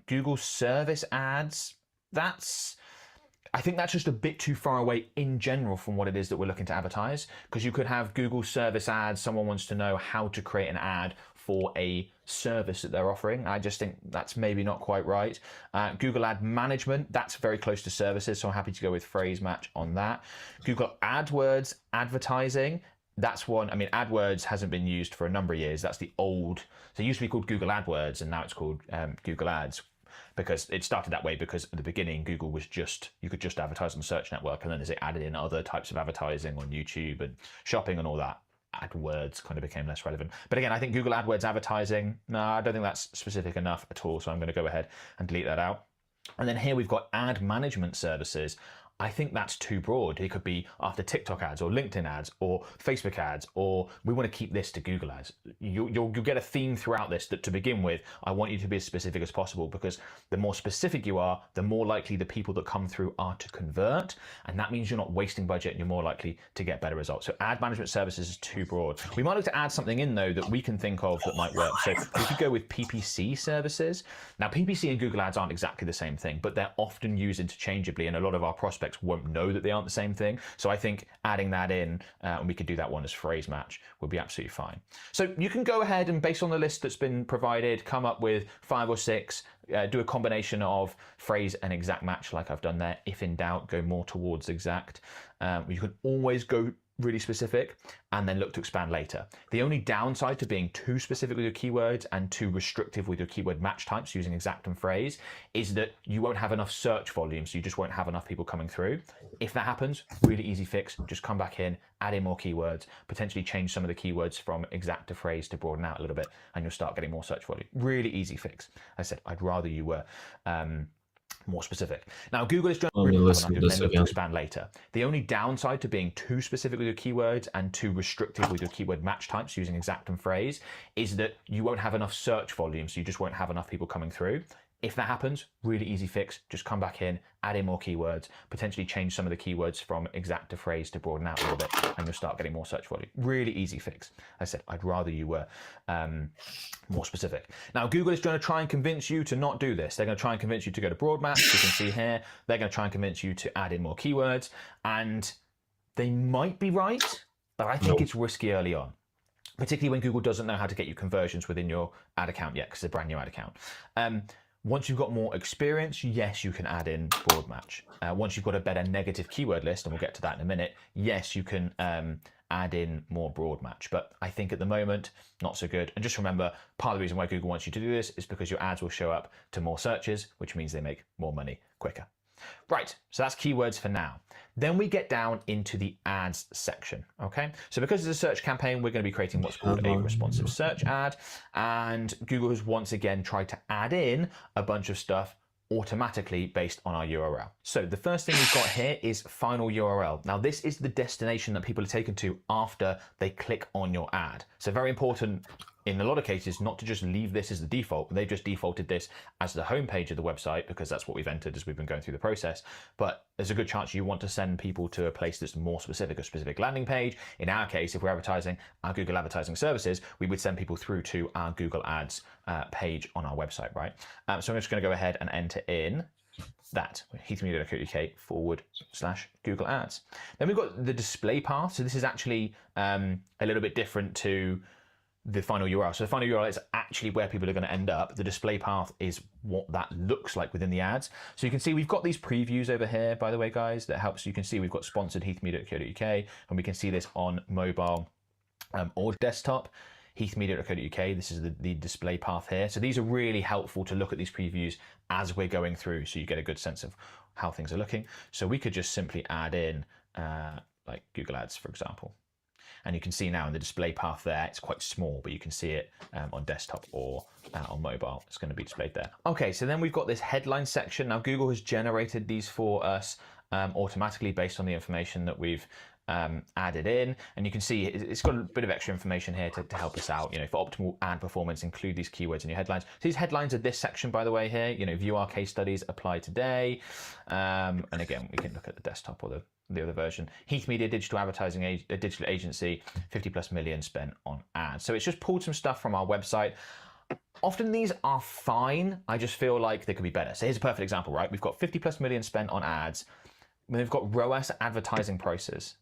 Google Service Ads, I think that's just a bit too far away in general from what it is that we're looking to advertise, because you could have Google Service Ads, someone wants to know how to create an ad for a service that they're offering. I just think that's maybe not quite right. Google Ad Management, that's very close to services, so I'm happy to go with phrase match on that. Google AdWords Advertising, that's one. I mean, AdWords hasn't been used for a number of years. That's the old, so it used to be called Google AdWords and now it's called Google Ads, because it started that way because at the beginning Google was just, you could just advertise on the search network, and then as they added in other types of advertising on YouTube and shopping and all that, AdWords kind of became less relevant. But again, I think Google AdWords Advertising, no, I don't think that's specific enough at all, so I'm going to go ahead and delete that out. And then here we've got ad management services. I think that's too broad. It could be after TikTok ads or LinkedIn ads or Facebook ads, or we want to keep this to Google ads. You'll get a theme throughout this that to begin with, I want you to be as specific as possible, because the more specific you are, the more likely the people that come through are to convert. And that means you're not wasting budget and you're more likely to get better results. So ad management services is too broad. We might look to add something in though that we can think of that might work. So we could go with PPC services. Now PPC and Google ads aren't exactly the same thing, but they're often used interchangeably, and a lot of our prospects won't know that they aren't the same thing. So I think adding that in, and we could do that one as phrase match, would be absolutely fine. So you can go ahead and, based on the list that's been provided, come up with 5 or 6, do a combination of phrase and exact match like I've done there. If in doubt, go more towards exact. You can always go really specific and then look to expand later. The only downside to being too specific with your keywords and too restrictive with your keyword match types using exact and phrase is that you won't have enough search volume, so you just won't have enough people coming through. If that happens, really easy fix, just come back in, add in more keywords, potentially change some of the keywords from exact to phrase to broaden out a little bit, and you'll start getting more search volume. Really easy fix. I said, I'd rather you were more specific. Now, Google is generally to expand later. The only downside to being too specific with your keywords and too restrictive with your keyword match types using exact and phrase is that you won't have enough search volume, so you just won't have enough people coming through. If that happens, really easy fix, just come back in, add in more keywords, potentially change some of the keywords from exact to phrase to broaden out a little bit, and you'll start getting more search volume. Really easy fix. I said, I'd rather you were more specific. Now, Google is going to try and convince you to not do this. They're going to try and convince you to go to broad match. You can see here, they're going to try and convince you to add in more keywords, and they might be right, but I think it's risky early on, particularly when Google doesn't know how to get you conversions within your ad account yet, because it's a brand new ad account. Once you've got more experience, yes, you can add in broad match. Once you've got a better negative keyword list, and we'll get to that in a minute, yes, you can add in more broad match. But I think at the moment, not so good. And just remember, part of the reason why Google wants you to do this is because your ads will show up to more searches, which means they make more money quicker. Right, so that's keywords for now. Then we get down into the ads section, okay? So because it's a search campaign, we're going to be creating what's called a responsive search ad. And Google has once again tried to add in a bunch of stuff automatically based on our URL. So the first thing we've got here is final URL. Now this is the destination that people are taken to after they click on your ad. So very important in a lot of cases not to just leave this as the default. They've just defaulted this as the homepage of the website because that's what we've entered as we've been going through the process. But there's a good chance you want to send people to a place that's more specific, a specific landing page. In our case, if we're advertising our Google advertising services, we would send people through to our Google Ads page on our website, right? So I'm just going to go ahead and enter in that heathmedia.co.uk/Google Ads. Then we've got the display path. So this is actually a little bit different to the final URL. So the final URL is actually where people are going to end up. The display path is what that looks like within the ads. So you can see we've got these previews over here, by the way, guys, that helps. You can see we've got sponsored heathmedia.co.uk, and we can see this on mobile or desktop. heathmedia.co.uk, this is the display path here. So these are really helpful to look at these previews as we're going through, so you get a good sense of how things are looking. So we could just simply add in like Google Ads, for example. And you can see now in the display path there, it's quite small, but you can see it on desktop or on mobile. It's going to be displayed there. Okay, so then we've got this headline section. Now Google has generated these for us automatically based on the information that we've added in, and you can see it's got a bit of extra information here to help us out. You know, for optimal ad performance, include these keywords in your headlines. So these headlines are this section, by the way, here. You know, view our case studies, apply today, and again, we can look at the desktop or the other version. Heath Media digital advertising digital agency, 50+ million spent on ads. So it's just pulled some stuff from our website. Often these are fine. I just feel like they could be better. So here's a perfect example, right? We've got 50+ million spent on ads. We've got ROAS advertising prices.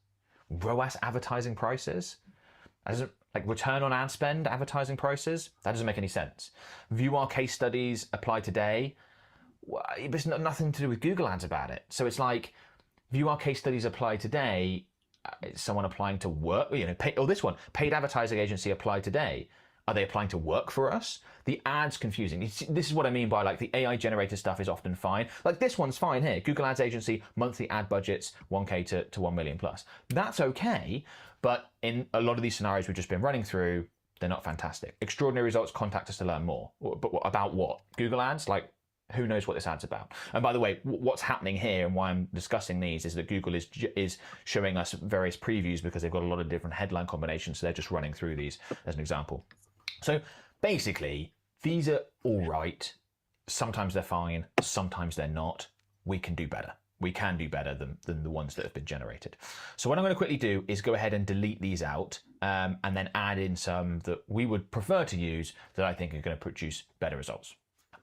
ROAS advertising prices? Like return on ad spend advertising prices? That doesn't make any sense. View our case studies, apply today. Well, there's nothing to do with Google Ads about it. So it's like, view our case studies, apply today. Is someone applying to work? You know, this one, paid advertising agency, apply today. Are they applying to work for us? The ad's confusing. This is what I mean by like the AI generated stuff is often fine. Like this one's fine here. Google Ads agency, monthly ad budgets, 1K to 1 million plus. That's okay, but in a lot of these scenarios we've just been running through, they're not fantastic. Extraordinary results, contact us to learn more. But about what? Google Ads? Like, who knows what this ad's about? And by the way, what's happening here and why I'm discussing these is that Google is showing us various previews because they've got a lot of different headline combinations. So they're just running through these as an example. So basically, these are all right. Sometimes they're fine, sometimes they're not. We can do better. We can do better than the ones that have been generated. So what I'm going to quickly do is go ahead and delete these out and then add in some that we would prefer to use that I think are going to produce better results.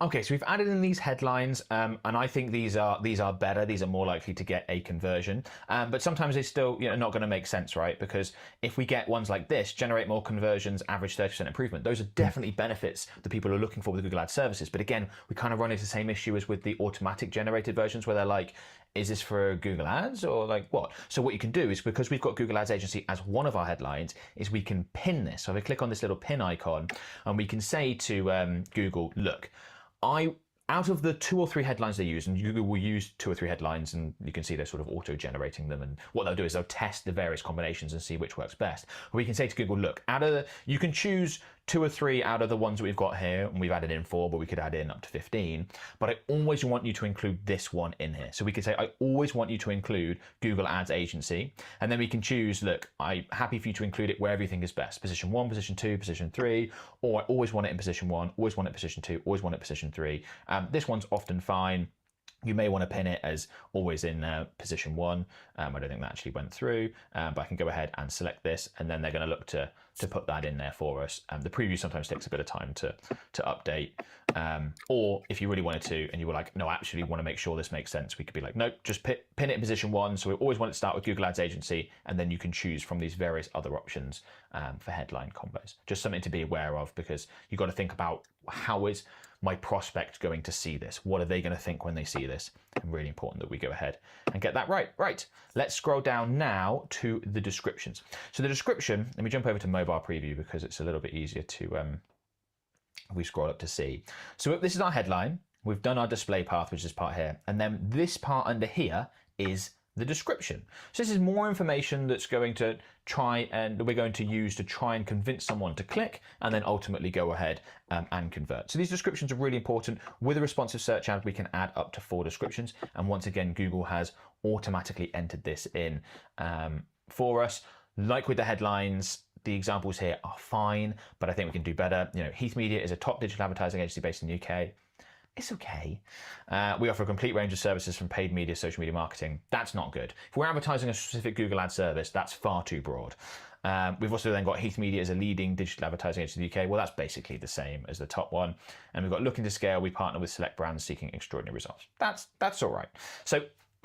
Okay, so we've added in these headlines, and I think these are better. These are more likely to get a conversion, but sometimes they still, you know, not going to make sense, right? Because if we get ones like this, generate more conversions, average 30% improvement, those are definitely benefits that people are looking for with Google Ads services. But again, we kind of run into the same issue as with the automatic generated versions, where they're like, is this for Google Ads or like what? So what you can do is, because we've got Google Ads agency as one of our headlines, is we can pin this. So if I click on this little pin icon, and we can say to Google, look, out of the 2 or 3 headlines they use, and Google will use 2 or 3 headlines, and you can see they're sort of auto-generating them, and what they'll do is they'll test the various combinations and see which works best. We can say to Google, look, you can choose 2 or 3 out of the ones that we've got here, and we've added in 4, but we could add in up to 15. But I always want you to include this one in here. So we could say, I always want you to include Google Ads agency. And then we can choose, look, I'm happy for you to include it where everything is best. Position 1, position 2, position 3, or I always want it in position 1, always want it in position 2, always want it in position 3. This one's often fine. You may want to pin it as always in position 1. I don't think that actually went through, but I can go ahead and select this, and then they're going to look to put that in there for us. The preview sometimes takes a bit of time to update, or if you really wanted to and you were like, no, I actually want to make sure this makes sense, we could be like, nope, just pin it in position 1. So we always want it to start with Google Ads agency, and then you can choose from these various other options for headline combos. Just something to be aware of, because you've got to think about, how is my prospect going to see this? What are they going to think when they see this? And really important that we go ahead and get that right. Right, let's scroll down now to the descriptions. So the description, let me jump over to mobile preview because it's a little bit easier to, we scroll up to see. So this is our headline. We've done our display path, which is this part here. And then this part under here is the description. So this is more information that's going to we're going to use to try and convince someone to click and then ultimately go ahead and convert. So these descriptions are really important. With a responsive search ad, we can add up to 4 descriptions. And once again, Google has automatically entered this in for us. Like with the headlines, the examples here are fine, but I think we can do better. You know, Heath Media is a top digital advertising agency based in the UK. It's okay. We offer a complete range of services from paid media, social media marketing. That's not good. If we're advertising a specific Google ad service, that's far too broad. We've also then got Heath Media as a leading digital advertising agency in the UK. Well, that's basically the same as the top one. And we've got Looking to Scale. We partner with select brands seeking extraordinary results. That's all right. So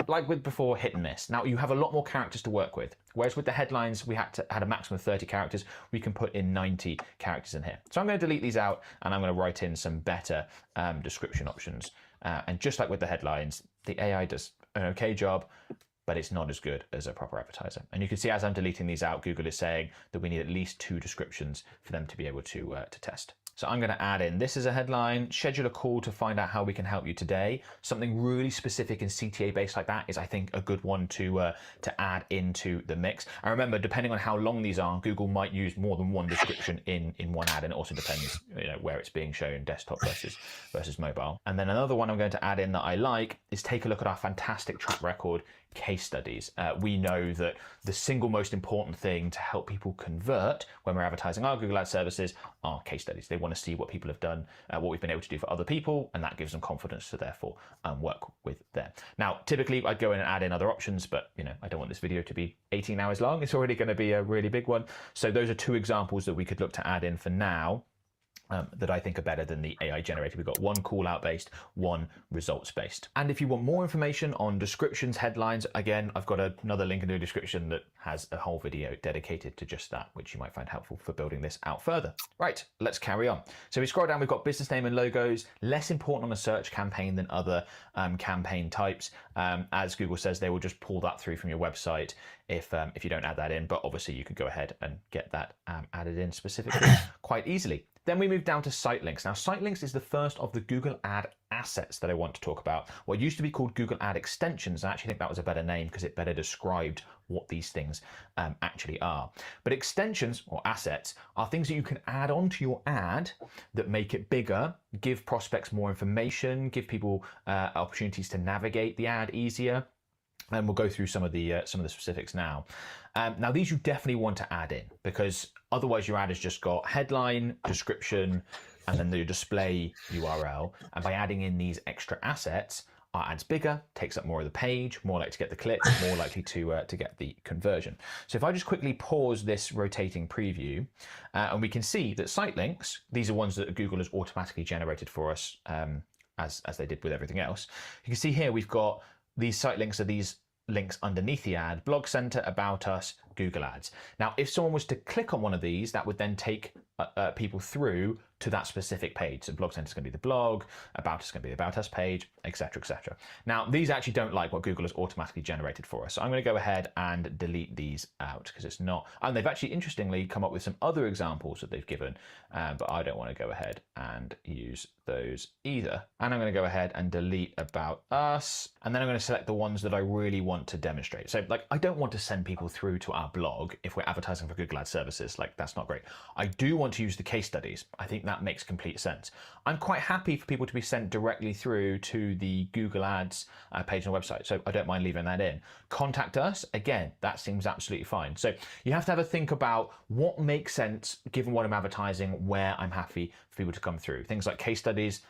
like with before, hit and miss. Now you have a lot more characters to work with. Whereas with the headlines, we had a maximum of 30 characters. We can put in 90 characters in here. So I'm going to delete these out and I'm going to write in some better description options. And just like with the headlines, the AI does an okay job, but it's not as good as a proper advertiser. And you can see as I'm deleting these out, Google is saying that we need at least 2 descriptions for them to be able to test. So I'm going to add in, this is a headline, schedule a call to find out how we can help you today. Something really specific and CTA based like that is, I think, a good one to add into the mix. And remember, depending on how long these are, Google might use more than one description in one ad, and it also depends, you know, where it's being shown, desktop versus mobile. And then another one I'm going to add in that I like is take a look at our fantastic track record case studies. We know that the single most important thing to help people convert when we're advertising our Google Ad services are case studies. They want to see what people have done, what we've been able to do for other people, and that gives them confidence to therefore work with them. Now, typically I'd go in and add in other options, but you know, I don't want this video to be 18 hours long. It's already going to be a really big one. So those are 2 examples that we could look to add in for now. That I think are better than the AI generated. We've got 1 call out based, 1 results based. And if you want more information on descriptions, headlines, again, I've got another link in the description that has a whole video dedicated to just that, which you might find helpful for building this out further. Right, let's carry on. So we scroll down, we've got business name and logos, less important on a search campaign than other campaign types. As Google says, they will just pull that through from your website if you don't add that in, but obviously you can go ahead and get that added in specifically quite easily. Then we move down to site links. Now, site links is the first of the Google Ad assets that I want to talk about. What used to be called Google Ad extensions, I actually think that was a better name because it better described what these things actually are. But extensions or assets are things that you can add onto your ad that make it bigger, give prospects more information, give people opportunities to navigate the ad easier. And we'll go through some of the specifics now. Now, these you definitely want to add in because otherwise your ad has just got headline, description, and then the display URL. And by adding in these extra assets, our ad's bigger, takes up more of the page, more likely to get the click, more likely to get the conversion. So if I just quickly pause this rotating preview, and we can see that site links, these are ones that Google has automatically generated for us as they did with everything else. You can see here we've got these site links are these links underneath the ad, Blog Center, About Us, Google Ads. Now, if someone was to click on one of these, that would then take people through to that specific page. So Blog Center is going to be the blog, About Us is going to be the About Us page, etc., etc. Now, these actually don't like what Google has automatically generated for us. So I'm going to go ahead and delete these out because it's not, and they've actually interestingly come up with some other examples that they've given, but I don't want to go ahead and use those either. And I'm going to go ahead and delete About Us, and then I'm going to select the ones that I really want to demonstrate. So like, I don't want to send people through to our blog if we're advertising for Google Ad services. Like, that's not great. I do want to use the case studies. I think that makes complete sense. I'm quite happy for people to be sent directly through to the Google Ads page on the website, so I don't mind leaving that in. Contact us, again, that seems absolutely fine. So you have to have a think about what makes sense given what I'm advertising, where I'm happy for people to come through. Things like case studies,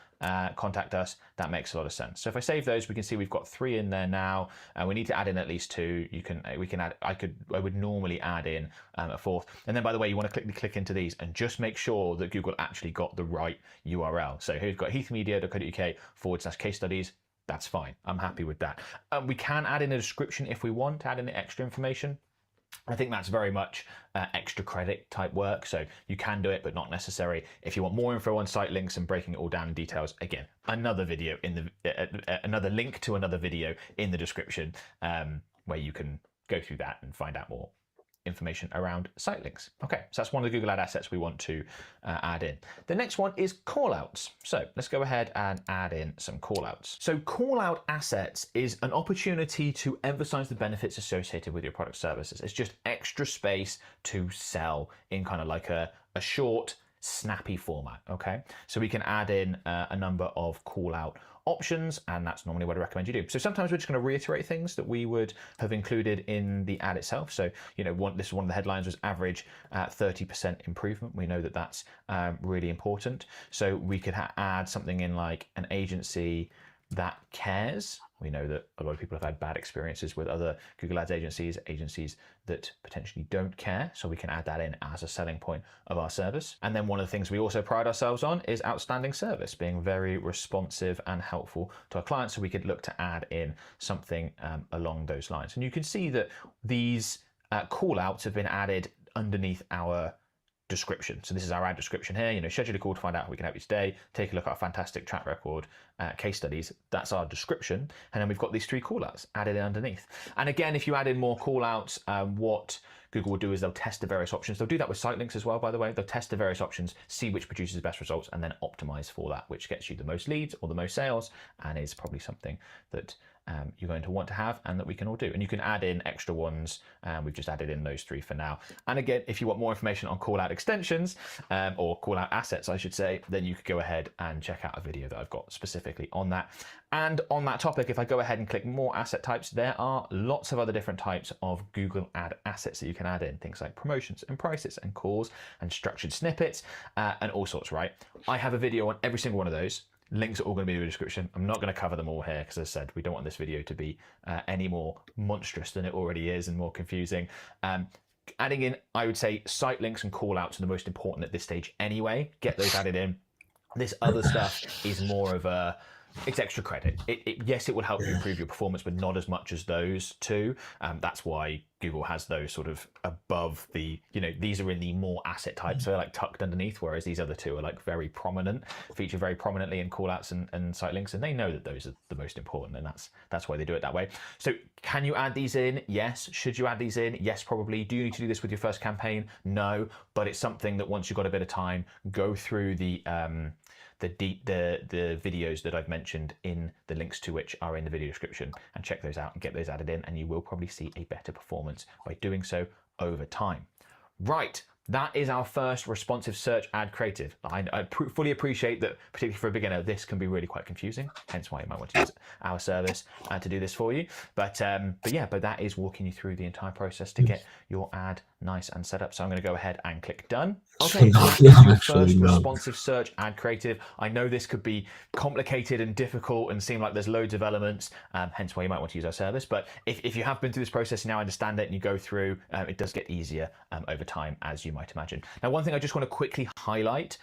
contact us, that makes a lot of sense. So if I save those, we can see we've got 3 in there now, and we need to add in at least 2. We can add, I would normally add in a 4th. And then, by the way, you want to click into these and just make sure that Google actually got the right URL. So here we've got heathmedia.co.uk/case studies. That's fine. I'm happy with that. We can add in a description if we want to add in extra information. I think that's very much extra credit type work, so you can do it, but not necessary. If you want more info on site links and breaking it all down in details, again, another video in the another link to another video in the description where you can go through that and find out more. information around site links. Okay, so that's one of the Google Ad assets we want to add in. The next one is callouts. So let's go ahead and add in some callouts. So callout assets is an opportunity to emphasize the benefits associated with your product services. It's just extra space to sell in kind of like a short, snappy format. Okay, so we can add in a number of callout options, and that's normally what I recommend you do. So sometimes we're just going to reiterate things that we would have included in the ad itself. So, you know, this is one of the headlines was average 30% improvement. We know that that's really important. So we could add something in like an agency that cares. We know that a lot of people have had bad experiences with other Google Ads agencies that potentially don't care. So we can add that in as a selling point of our service. And then one of the things we also pride ourselves on is outstanding service, being very responsive and helpful to our clients. So we could look to add in something along those lines. And you can see that these call outs have been added underneath our description. So this is our ad description here, you know, schedule a call to find out how we can help you today, take a look at our fantastic track record, case studies. That's our description. And then we've got these 3 callouts added in underneath. And again, if you add in more callouts, what Google will do is they'll test the various options. They'll do that with site links as well, by the way. They'll test the various options, see which produces the best results, and then optimize for that, which gets you the most leads or the most sales, and is probably something that you're going to want to have and that we can all do. And you can add in extra ones. We've just added in those 3 for now. And again, if you want more information on call out extensions or call out assets, I should say, then you could go ahead and check out a video that I've got specifically on that. And on that topic, if I go ahead and click more asset types, there are lots of other different types of Google Ad assets that you can add in. Things like promotions and prices and calls and structured snippets and all sorts, right? I have a video on every single one of those. Links are all going to be in the description. I'm not going to cover them all here because, as I said, we don't want this video to be any more monstrous than it already is and more confusing. Adding in, I would say, site links and callouts are the most important at this stage anyway. Get those added in. This other stuff is more of a, it's extra credit. Yes, it will help you improve your performance, but not as much as those 2. That's why Google has those sort of above the, you know, these are in the more asset types, so they're like tucked underneath, whereas these other 2 are like very prominent, feature very prominently in callouts and site links, and they know that those are the most important, and that's why they do it that way. So can you add these in? Yes. Should you add these in? Yes, probably. Do you need to do this with your first campaign? No, but it's something that once you've got a bit of time, go through the videos that I've mentioned in the links to which are in the video description and check those out and get those added in, and you will probably see a better performance by doing so over time. Right. That is our first responsive search ad creative. I fully appreciate that, particularly for a beginner, this can be really quite confusing, hence why you might want to use our service to do this for you. But that is walking you through the entire process to get your ad nice and set up. So I'm going to go ahead and click done. Okay, so that is your first responsive search ad creative. I know this could be complicated and difficult and seem like there's loads of elements, hence why you might want to use our service. But if you have been through this process and now understand it and you go through, it does get easier over time, as you might imagine. Now, one thing I just want to quickly highlight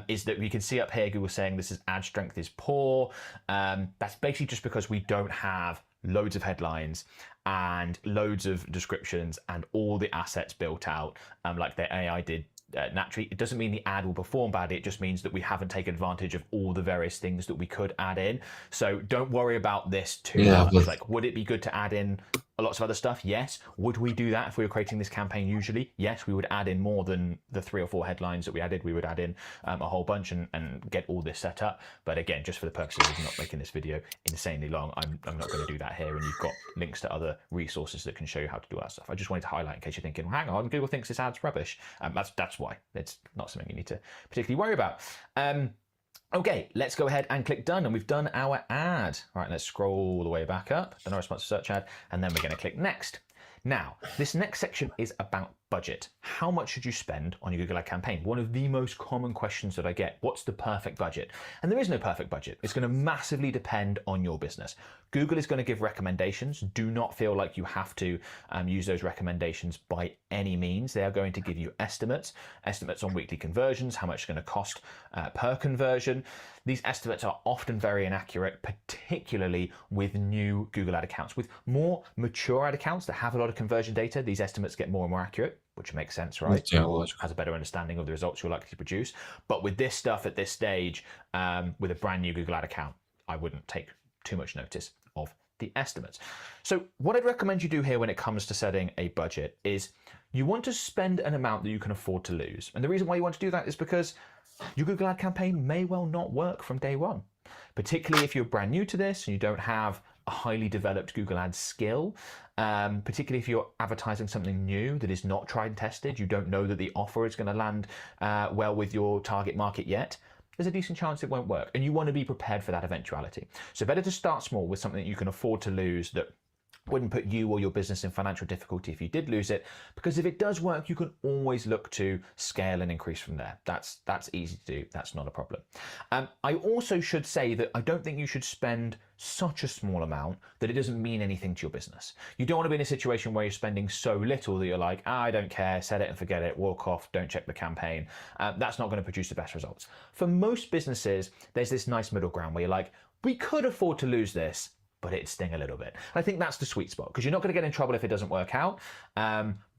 is that we can see up here, Google saying this is ad strength is poor. That's basically just because we don't have loads of headlines and loads of descriptions and all the assets built out like the AI did naturally. It doesn't mean the ad will perform badly. It just means that we haven't taken advantage of all the various things that we could add in. So don't worry about this too much. Like, would it be good to add in lots of other stuff? Yes. Would we do that if we were creating this campaign usually? Yes, we would add in more than the 3 or 4 headlines that we added. We would add in a whole bunch and get all this set up. But again, just for the purposes of not making this video insanely long, I'm not going to do that here. And you've got links to other resources that can show you how to do that stuff. I just wanted to highlight in case you're thinking, well, hang on, Google thinks this ad's rubbish. That's why. It's not something you need to particularly worry about. Okay, let's go ahead and click done, and we've done our ad. All right, let's scroll all the way back up, done our responsive search ad, and then we're going to click next. Now, this next section is about budget. How much should you spend on your Google Ad campaign? One of the most common questions that I get, what's the perfect budget? And there is no perfect budget. It's going to massively depend on your business. Google is going to give recommendations. Do not feel like you have to use those recommendations by any means. They are going to give you estimates on weekly conversions, how much it's going to cost per conversion. These estimates are often very inaccurate, particularly with new Google Ad accounts. With more mature ad accounts that have a lot of conversion data, these estimates get more and more accurate, which makes sense, right? Yeah, has a better understanding of the results you're likely to produce. But with this stuff at this stage, with a brand new Google Ad account, I wouldn't take too much notice of the estimates. So what I'd recommend you do here when it comes to setting a budget is you want to spend an amount that you can afford to lose. And the reason why you want to do that is because your Google Ad campaign may well not work from day one, particularly if you're brand new to this and you don't have a highly developed Google Ads skill, particularly if you're advertising something new that is not tried and tested, you don't know that the offer is going to land well with your target market yet, there's a decent chance it won't work. And you want to be prepared for that eventuality. So better to start small with something that you can afford to lose that wouldn't put you or your business in financial difficulty if you did lose it, because if it does work, you can always look to scale and increase from there. That's easy to do. That's not a problem. I also should say that I don't think you should spend such a small amount that it doesn't mean anything to your business. You don't want to be in a situation where you're spending so little that you're like, I don't care, set it and forget it, walk off, don't check the campaign. That's not going to produce the best results. For most businesses, there's this nice middle ground where you're like, we could afford to lose this, but it'd sting a little bit. And I think that's the sweet spot, because you're not going to get in trouble if it doesn't work out,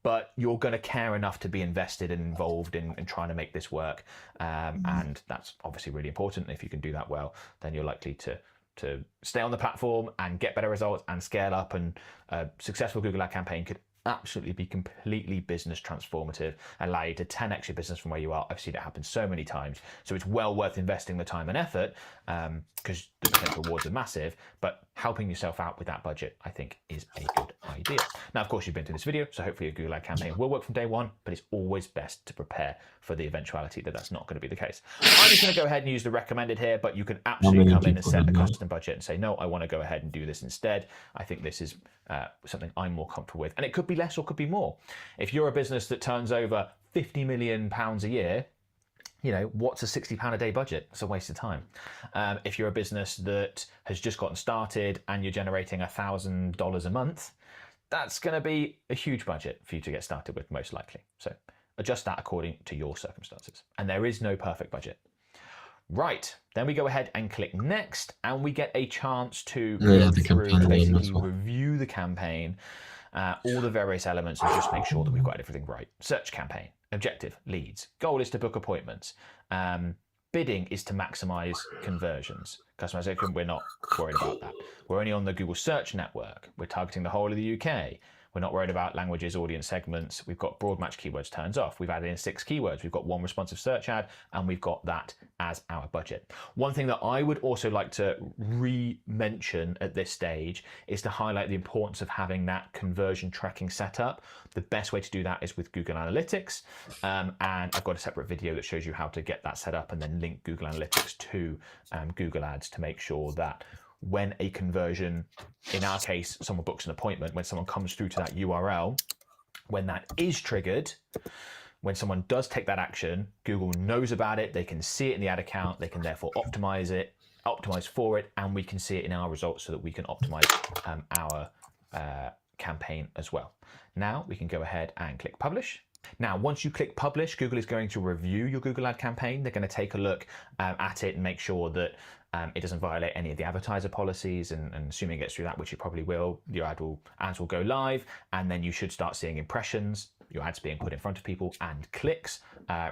but you're going to care enough to be invested and involved in trying to make this work. And that's obviously really important. If you can do that well, then you're likely to stay on the platform and get better results and scale up. And a successful Google Ad campaign could absolutely be completely business transformative and allow you to 10x your business from where you are. I've seen it happen so many times. So it's well worth investing the time and effort, because the potential rewards are massive, but helping yourself out with that budget, I think, is a good idea. Now, of course, you've been through this video, so hopefully your Google Ad campaign will work from day one, but it's always best to prepare for the eventuality that that's not going to be the case. I'm just going to go ahead and use the recommended here, but you can absolutely come in and set a custom budget and say, no, I want to go ahead and do this instead. I think this is something I'm more comfortable with. And it could be less or could be more. If you're a business that turns over £50 million a year, you know, what's a £60 a day budget? It's a waste of time. If you're a business that has just gotten started and you're generating $1,000 a month, that's going to be a huge budget for you to get started with, most likely. So adjust that according to your circumstances. And there is no perfect budget. Right, then we go ahead and click next, and we get a chance to go through, basically review the campaign, all the various elements, and just make sure that we've got everything right. Search campaign, objective, leads. Goal is to book appointments. Bidding is to maximize conversions. Customization, we're not worried about that. We're only on the Google Search Network. We're targeting the whole of the UK. We're not worried about languages, audience segments. We've got broad match keywords turns off. We've added in 6 keywords. We've got 1 responsive search ad, and we've got that as our budget. One thing that I would also like to re-mention at this stage is to highlight the importance of having that conversion tracking set up. The best way to do that is with Google Analytics. And I've got a separate video that shows you how to get that set up and then link Google Analytics to Google Ads to make sure that when a conversion, in our case, someone books an appointment, when someone comes through to that URL, when that is triggered, when someone does take that action, Google knows about it, they can see it in the ad account, they can therefore optimize for it, and we can see it in our results so that we can optimize our campaign as well. Now we can go ahead and click publish. Now, once you click publish, Google is going to review your Google Ad campaign. They're going to take a look at it and make sure that it doesn't violate any of the advertiser policies, and assuming it gets through that, which it probably will, your ads will go live, and then you should start seeing impressions, your ads being put in front of people, and clicks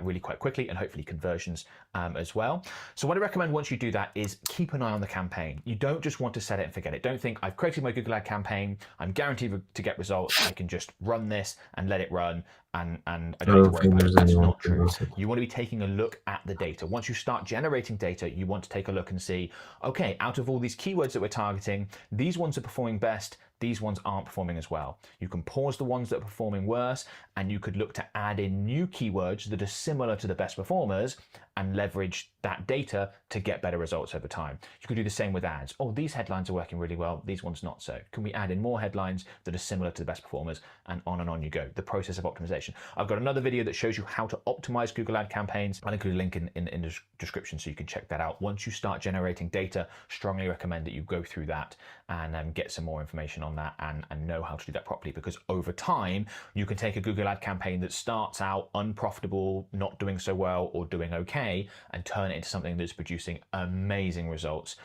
really quite quickly, and hopefully conversions as well. So what I recommend once you do that is keep an eye on the campaign. You don't just want to set it and forget it. Don't think, I've created my Google Ad campaign, I'm guaranteed to get results, I can just run this and let it run, and I don't need to worry about it. That's not true. You want to be taking a look at the data. Once you start generating data, you want to take a look and see, okay, out of all these keywords that we're targeting, these ones are performing best, these ones aren't performing as well. You can pause the ones that are performing worse, and you could look to add in new keywords that are similar to the best performers and leverage that data to get better results over time. You could do the same with ads. Oh, these headlines are working really well, these ones not so. Can we add in more headlines that are similar to the best performers? And on you go. The process of optimization. I've got another video that shows you how to optimize Google Ad campaigns. I'll include a link in the description so you can check that out. Once you start generating data, strongly recommend that you go through that and get some more information on that and know how to do that properly, because over time, you can take a Google Ad campaign that starts out unprofitable, not doing so well, or doing okay, and turn it into something that's producing amazing results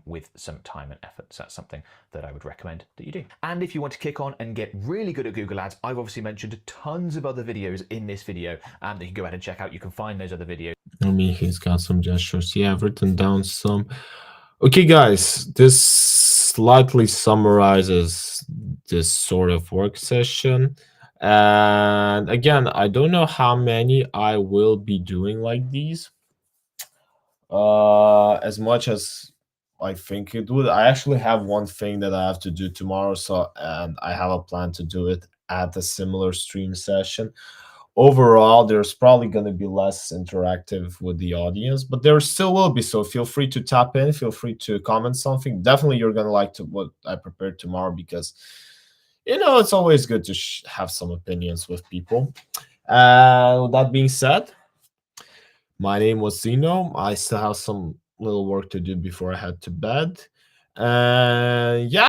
with some time and effort. So that's something that I would recommend that you do. And if you want to kick on and get really good at Google Ads, I've obviously mentioned tons of other videos in this video that you can go ahead and check out. You can find those other videos. I mean, he's got some gestures. Yeah, I've written down some. Okay, guys, this slightly summarizes this sort of work session. And again, I don't know how many I will be doing like these. As much as I think it would. I actually have one thing that I have to do tomorrow, so and I have a plan to do it at a similar stream session. Overall, there's probably going to be less interactive with the audience, but there still will be. So feel free to tap in, feel free to comment something. Definitely, you're going to like to what I prepared tomorrow because it's always good to have some opinions with people. With that being said, my name was Zeno. I still have some little work to do before I head to bed. And yeah,